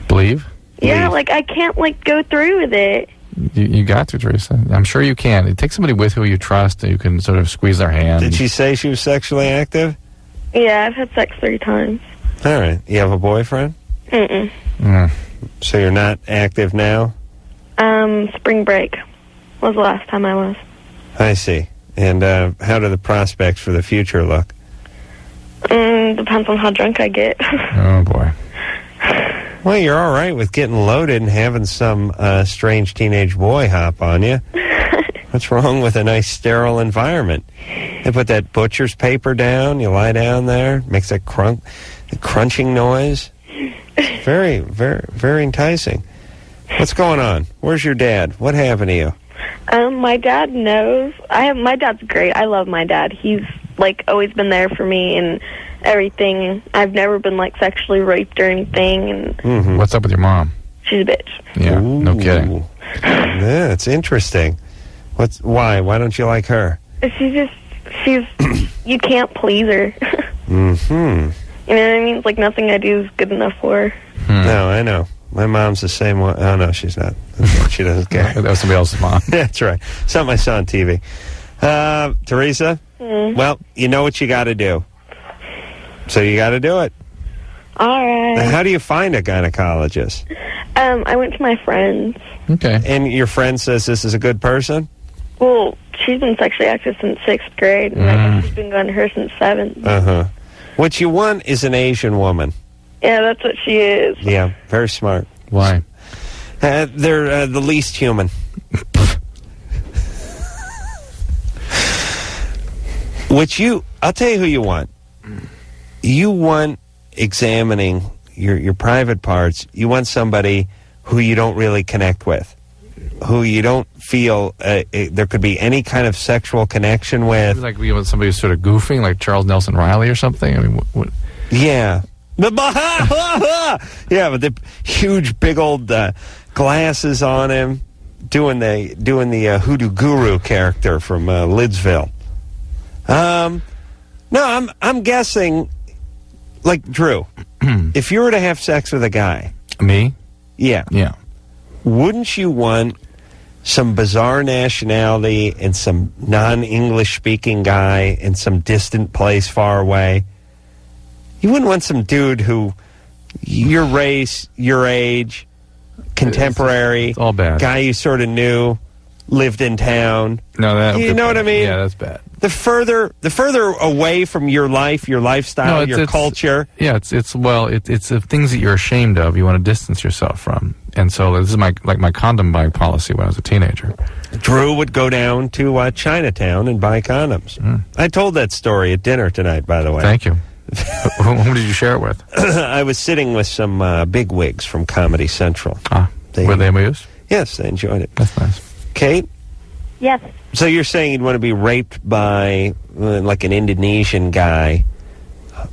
Leave? Yeah, I can't, go through with it. You got to, Teresa. I'm sure you can. Take somebody with who you trust, and you can sort of squeeze their hand. Did she say she was sexually active? Yeah, I've had sex 3 times. All right. You have a boyfriend? Mm-mm. So you're not active now? Spring break was the last time I was. I see. And how do the prospects for the future look? Depends on how drunk I get. Oh, boy. Well, you're all right with getting loaded and having some strange teenage boy hop on you. What's wrong with a nice sterile environment? They put that butcher's paper down, you lie down there, makes that crunching noise. It's very, very, very enticing. What's going on? Where's your dad? What happened to you? My dad knows. My dad's great. I love my dad. He's, like, always been there for me and everything. I've never been, like, sexually raped or anything. And What's up with your mom? she's a bitch. Yeah, no kidding. Yeah, it's interesting. Why? Why don't you like her? She's you can't please her. Mm-hmm. You know what I mean? It's like nothing I do is good enough for her. No, I know. My mom's the same one. Oh, no, she's not. She doesn't care. That was somebody else's mom. That's right. Something I saw on TV. Teresa? Well, you know what you got to do. So you got to do it. All right. How do you find a gynecologist? I went to my friend's. Okay. And your friend says this is a good person? Well, she's been sexually active since 6th grade, and I guess she's been going to her since 7th. Uh-huh. What you want is an Asian woman. Yeah, that's what she is. Yeah, very smart. Why? They're the least human. I'll tell you who you want. You want examining your private parts. You want somebody who you don't really connect with, who you don't feel there could be any kind of sexual connection with. Like we want somebody who's sort of goofing, like Charles Nelson Riley or something. I mean, what? Yeah. Yeah, with the huge, big old glasses on him, doing the hoodoo guru character from Lidsville. No, I'm guessing, like Drew, if you were to have sex with a guy, me, yeah, wouldn't you want some bizarre nationality and some non-English speaking guy in some distant place far away? You wouldn't want some dude who, your race, your age, contemporary, it's all bad. Guy you sort of knew, lived in town. No, that you know what I mean? Yeah, that's bad. The further away from your life, your lifestyle, your culture. Yeah, it's the things that you're ashamed of. You want to distance yourself from, and so this is my condom buying policy when I was a teenager. Drew would go down to Chinatown and buy condoms. I told that story at dinner tonight, by the way. Thank you. Who did you share it with? I was sitting with some big wigs from Comedy Central. Were they amused? Yes, they enjoyed it. That's nice. Kate? Yes. So you're saying you'd want to be raped by like an Indonesian guy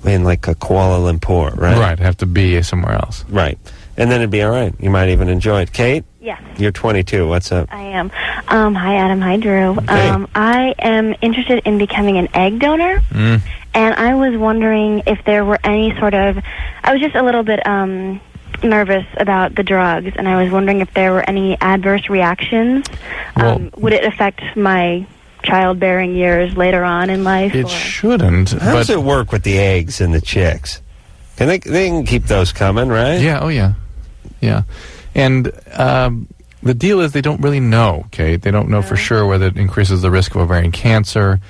in like a Kuala Lumpur, right? Right, have to be somewhere else. Right. And then it'd be all right. You might even enjoy it. Kate? Yes. You're 22. What's up? I am. Hi, Adam. Hi, Drew. Hey. I am interested in becoming an egg donor, and I was wondering if there were any sort of... I was just a little bit nervous about the drugs, and I was wondering if there were any adverse reactions. Would it affect my childbearing years later on in life? It shouldn't. How does it work with the eggs and the chicks? Can they can keep those coming, right? Yeah, oh yeah. Yeah. And the deal is they don't really know, Kate. They don't know for sure whether it increases the risk of ovarian cancer,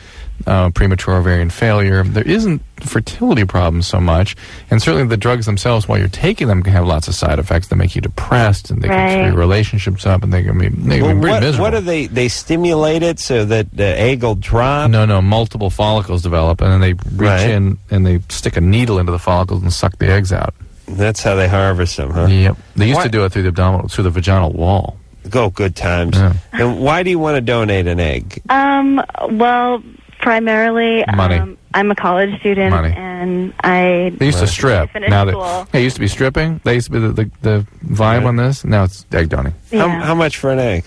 premature ovarian failure. There isn't fertility problems so much, and certainly the drugs themselves, while you're taking them, can have lots of side effects that make you depressed, and they can screw your relationships up, and they can be pretty miserable. What do they stimulate it so that the egg will drop? No, multiple follicles develop, and then they reach in and they stick a needle into the follicles and suck the eggs out. That's how they harvest them, huh? Yep. They used to do it through the vaginal wall. Go, good times. Yeah. And why do you want to donate an egg? Well, primarily, money. I'm a college student, and They used to strip. Now school. They used to be stripping. They used to be the vibe on this. Now it's egg doning. Yeah. How much for an egg?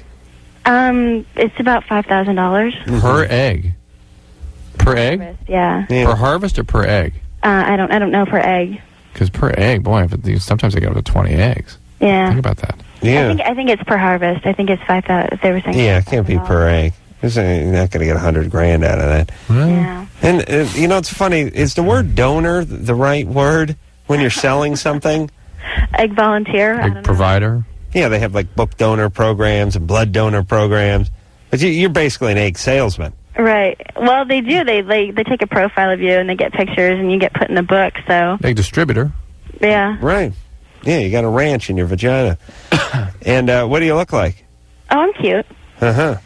It's about $5,000 per egg. Per egg? Yeah. Per harvest or per egg? I don't know per egg. Because per egg, boy, sometimes they get up to 20 eggs. Yeah. Think about that. Yeah. I think it's per harvest. I think it's 5,000. If they were saying. Yeah, it can't be per egg. You're not going to get $100,000 out of that. Yeah. And it's funny. Is the word donor the right word when you're selling something? Egg volunteer. Egg provider. Yeah, they have like book donor programs and blood donor programs. But you're basically an egg salesman. Right. Well, they do. They take a profile of you and they get pictures and you get put in a book. So. Egg distributor. Yeah. Right. Yeah, you got a ranch in your vagina. And what do you look like? Oh, I'm cute. Uh-huh.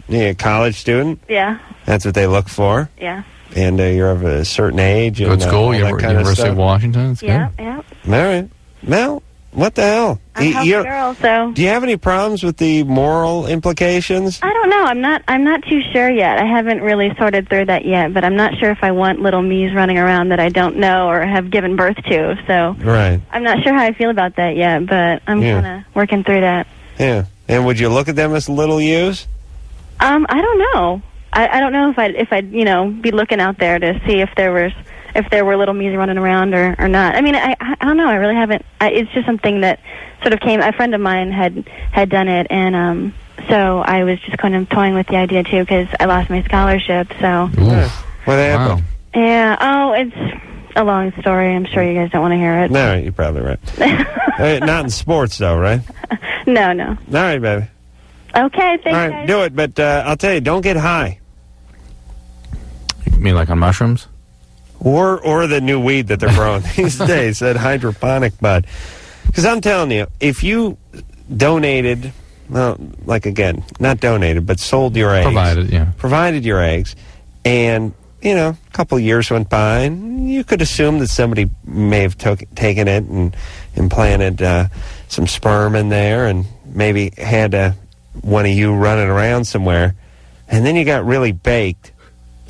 Yeah, a college student? Yeah. That's what they look for? Yeah. And you're of a certain age? And, Good school, all that kind University of Washington. It's Yeah, good. yeah. All right. Well, what the hell? I'm a healthy girl, so. Do you have any problems with the moral implications? I don't know. I'm not too sure yet. I haven't really sorted through that yet, but I'm not sure if I want little me's running around that I don't know or have given birth to. So Right. I'm not sure how I feel about that yet, but I'm Yeah. kind of working through that. Yeah. And would you look at them as little yous? I don't know. I don't know if I'd be looking out there to see if there were little me's running around or not. I mean, I don't know. I really haven't. It's just something that sort of came. A friend of mine had done it, and so I was just kind of toying with the idea too because I lost my scholarship. So what happened? Yeah. Oh, it's a long story. I'm sure you guys don't want to hear it. No, you're probably right. Not in sports, though, right? No. All right, baby. Okay, thanks, All right, guys. do it, but I'll tell you, don't get high. You mean like on mushrooms? Or the new weed that they're growing these days, that hydroponic bud. Because I'm telling you, if you donated, well, like again, not donated, but sold your eggs. Provided your eggs, and, a couple of years went by, and you could assume that somebody may have taken it and implanted some sperm in there and maybe had one of you running around somewhere, and then you got really baked,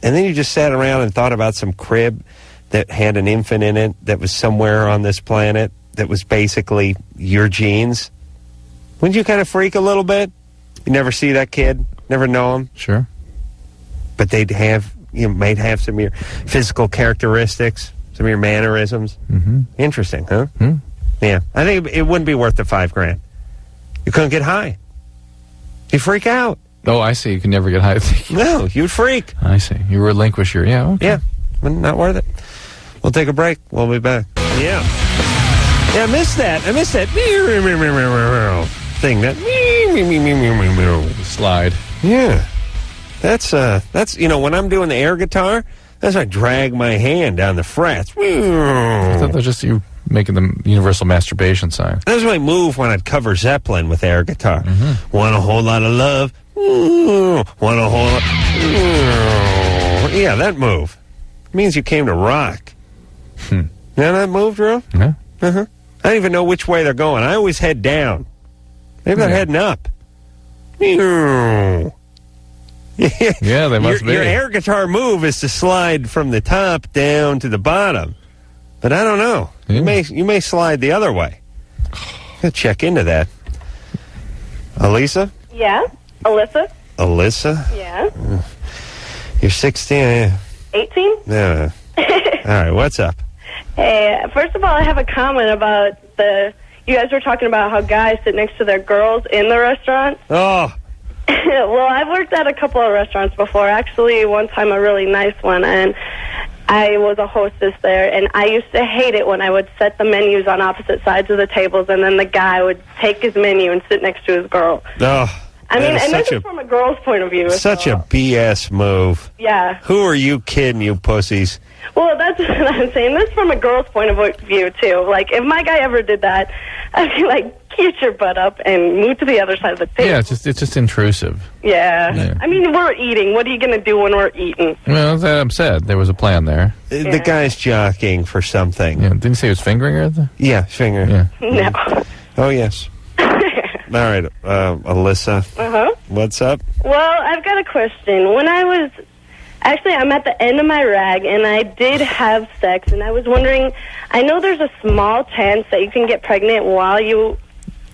and then you just sat around and thought about some crib that had an infant in it that was somewhere on this planet that was basically your genes. Wouldn't you kind of freak a little bit? You never see that kid, never know him. Sure. But they'd have, might have some of your physical characteristics, some of your mannerisms. Mm-hmm. Interesting, huh? Yeah. I think it wouldn't be worth the $5,000. You couldn't get high. You freak out. Oh, I see. You can never get high. No, you'd freak. I see. You relinquish your... Yeah, okay. Yeah, not worth it. We'll take a break. We'll be back. Yeah, I missed that. Thing, that slide. Yeah. That's when I'm doing the air guitar, that's when I drag my hand down the frets. I thought that was just you making the universal masturbation sign. That's my move when I'd cover Zeppelin with air guitar. Want a whole lot of love? Want a whole lot? Yeah, that move. It means you came to rock. You know that move, Drew? Yeah. I don't even know which way they're going. I always head down. Maybe they're heading up. Yeah, they must be. Your air guitar move is to slide from the top down to the bottom. But I don't know. Yeah. You may slide the other way. Gotta check into that. Alisa? Yeah. Alyssa? Alyssa? Yeah. You're 16? 18? No. All right, what's up? Hey, first of all, I have a comment about you guys were talking about how guys sit next to their girls in the restaurant. Oh. Well, I've worked at a couple of restaurants before. Actually, one time a really nice one, and I was a hostess there, and I used to hate it when I would set the menus on opposite sides of the tables, and then the guy would take his menu and sit next to his girl. Oh. I mean, and this is from a girl's point of view. Such a BS move. Yeah. Who are you kidding, you pussies? Well, that's what I'm saying. This is from a girl's point of view, too. Like, if my guy ever did that, I'd be like, get your butt up and move to the other side of the table. Yeah, it's just intrusive. Yeah. I mean, we're eating. What are you going to do when we're eating? Well, as I'm said, there was a plan there. The guy's jockeying for something. Yeah, didn't you say he was fingering her? Yeah, fingering. Yeah. No. Oh, yes. All right, Alyssa. Uh-huh. What's up? Well, I've got a question. When I'm at the end of my rag, and I did have sex, and I was wondering, I know there's a small chance that you can get pregnant while you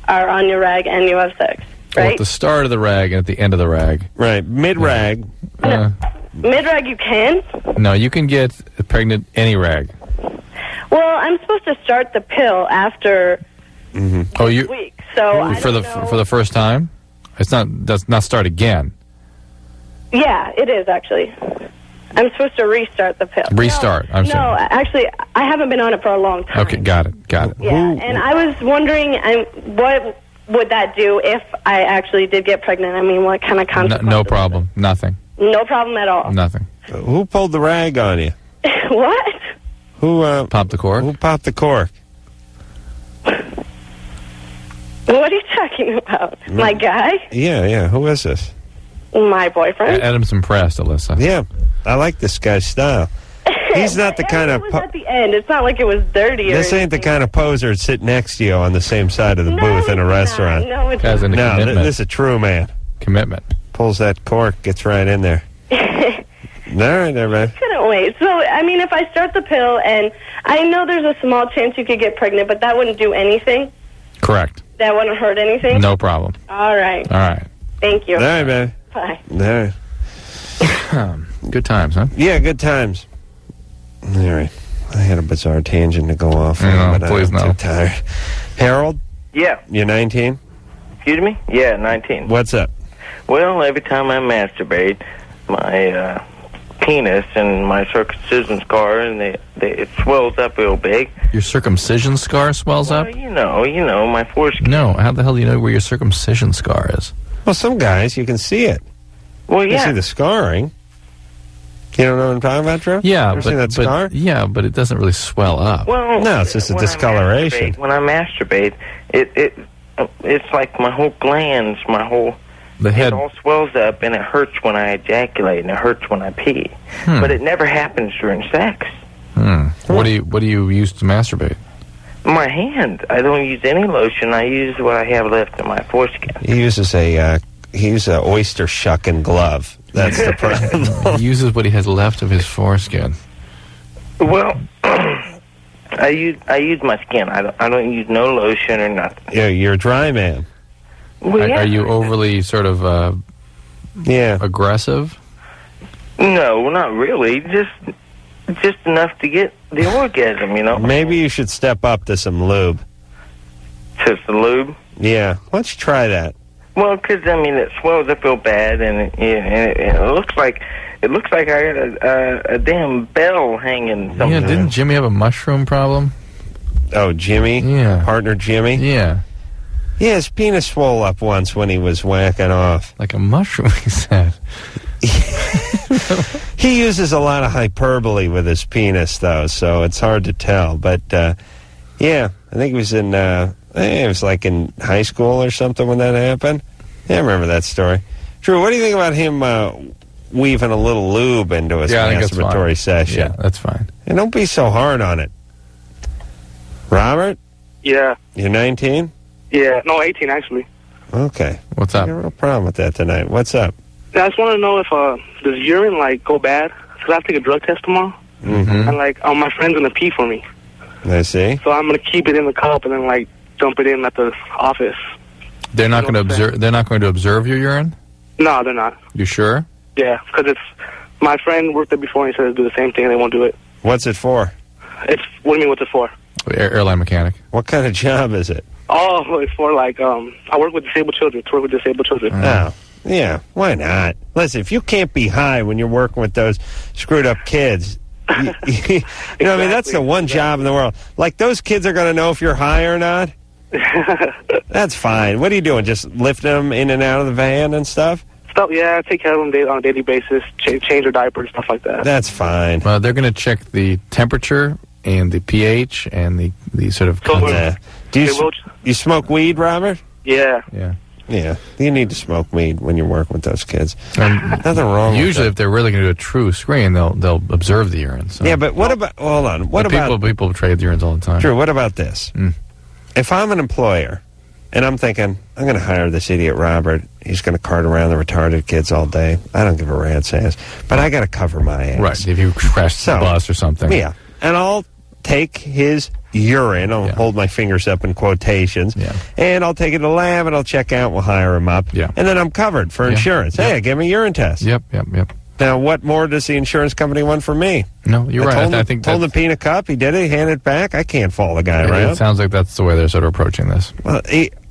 are on your rag and you have sex, Well, right? at the start of the rag and at the end of the rag. Right, mid-rag. Mid-rag you can? No, you can get pregnant any rag. Well, I'm supposed to start the pill after Oh, you week, so I for don't the know. for the first time? Does not start again. Yeah, it is, actually. I'm supposed to restart the pill. Restart. I'm No, sorry. actually, I haven't been on it for a long time. Okay, got it. Yeah, and I was wondering would that do if I actually did get pregnant? I mean, what kind of consequences? No problem. Nothing. No problem at all. Nothing. Who pulled the rag on you? What? Who popped the cork? Who popped the cork? What are you talking about? My guy? Yeah. Who is this? My boyfriend? Adam's impressed, Alyssa. Yeah, I like this guy's style. He's not the kind of... It was at the end. It's not like it was dirty or This ain't the kind of poser to sit next to you on the same side of the booth in a restaurant. No, it's Guy's into commitment. This is a true man. Commitment. Pulls that cork, gets right in there. All right there, man. Couldn't wait. So, I mean, if I start the pill, and I know there's a small chance you could get pregnant, but that wouldn't do anything? Correct. That wouldn't hurt anything? No problem. All right. All right. Thank you. All right, man. Bye. All right. Good times, huh? Yeah, good times. All right. I had a bizarre tangent to go off on, but please I'm no. too tired. Harold? Yeah. You're 19? Excuse me? Yeah, 19. What's up? Well, every time I masturbate, my penis and my circumcision scar, and it swells up real big. Your circumcision scar swells up? You know, my foreskin. No. How the hell do you know where your circumcision scar is? Well, some guys, you can see it. Well, You see the scarring. You don't know what I'm talking about, Drew? Yeah, Ever seen that scar? but it doesn't really swell up. Well, no, it's just a discoloration. When I masturbate, it's like my whole glands, the head. It all swells up, and it hurts when I ejaculate, and it hurts when I pee. But it never happens during sex. What do you use to masturbate? My hand. I don't use any lotion. I use what I have left in my foreskin. He uses a oyster shucking glove. That's the problem. He uses what he has left of his foreskin. Well, I use my skin. I don't use no lotion or nothing. Yeah, you're a dry man. Well, Are you overly sort of aggressive? No, not really. Just enough to get the orgasm, you know. Maybe you should step up to some lube. To some lube? Yeah. Why don't you try that? Well, because I mean, it swells up real bad, and it looks like I got a damn bell hanging somewhere. Yeah, didn't Jimmy have a mushroom problem? Oh, Jimmy? Yeah. Partner Jimmy? Yeah. Yeah, his penis swole up once when he was whacking off. Like a mushroom, he said. He uses a lot of hyperbole with his penis, though, so it's hard to tell. But, yeah, I think it was it was like in high school or something when that happened. Yeah, I remember that story. Drew, what do you think about him weaving a little lube into his masturbatory session? Yeah, that's fine. And don't be so hard on it. Robert? Yeah. You're 19? Yeah. No, 18, actually. Okay. What's up? I got a real problem with that tonight. What's up? I just want to know if does urine, go bad? Because I have to take a drug test tomorrow. Mm-hmm. And, my friend's going to pee for me. I see. So I'm going to keep it in the cup and then, dump it in at the office. They're not going to observe. They're not going to observe your urine. No, they're not. You sure? Yeah, because my friend worked there before and he said to do the same thing and they won't do it. What's it for? What do you mean what's it for? Airline mechanic. What kind of job is it? Oh, it's for I work with disabled children. To work with disabled children. Oh, yeah. Why not? Listen, if you can't be high when you're working with those screwed up kids, you know what I mean? That's the one job in the world. Those kids are going to know if you're high or not. That's fine. What are you doing? Just lifting them in and out of the van and stuff? Yeah, take care of them on a daily basis, change their diapers, stuff like that. That's fine. Well, they're going to check the temperature and the pH and the sort of... Do you smoke weed, Robert? Yeah. Yeah. Yeah. You need to smoke weed when you're working with those kids. Nothing wrong with usually, that. if they're really going to do a true screen, they'll observe the urine. So. Yeah, but what about... Hold on. What about... People trade urines all the time. Drew, what about this? If I'm an employer, and I'm thinking, I'm going to hire this idiot Robert. He's going to cart around the retarded kids all day. I don't give a rat's ass. But I got to cover my ass. Right, if you crash the bus or something. Yeah. And I'll take his urine. I'll hold my fingers up in quotations. Yeah. And I'll take it to the lab, and I'll check out. We'll hire him up. Yeah. And then I'm covered for insurance. Hey, give me a urine test. Yep. Now, what more does the insurance company want from me? No, you're right. I think told him to pee in a cup. He did it. He handed it back. I can't follow the guy around. It sounds like that's the way they're sort of approaching this. Well,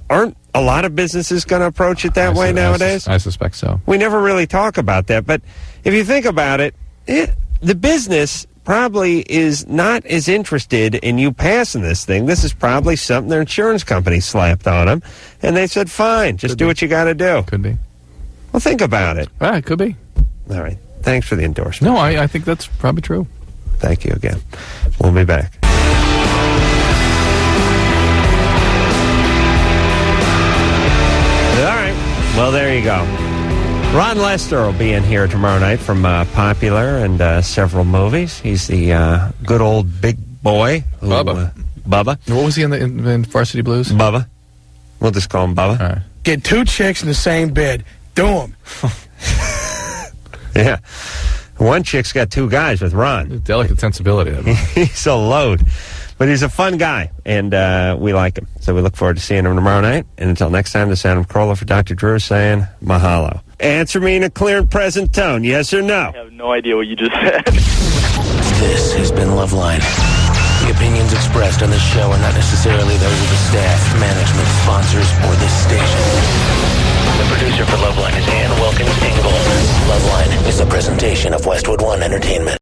aren't a lot of businesses going to approach it that way nowadays? I suspect so. We never really talk about that. But if you think about it, the business probably is not as interested in you passing this thing. This is probably something their insurance company slapped on them, and they said, fine, just do what you got to do. Could be. Well, think about it. It could be. All right. Thanks for the endorsement. No, I think that's probably true. Thank you again. We'll be back. All right. Well, there you go. Ron Lester will be in here tomorrow night from Popular and several movies. He's the good old big boy. Who, Bubba. Bubba. What was he in Varsity Blues? Bubba. We'll just call him Bubba. All right. Get 2 chicks in the same bed. Do them. Yeah. One chick's got 2 guys with Ron. Delicate sensibility. He's a load. But he's a fun guy, and we like him. So we look forward to seeing him tomorrow night. And until next time, this is Adam Carolla for Dr. Drew saying mahalo. Answer me in a clear and present tone, yes or no? I have no idea what you just said. This has been Loveline. The opinions expressed on this show are not necessarily those of the staff, management, sponsors, or this station. The producer for Loveline is Ann Wilkins Ingle. Loveline is a presentation of Westwood One Entertainment.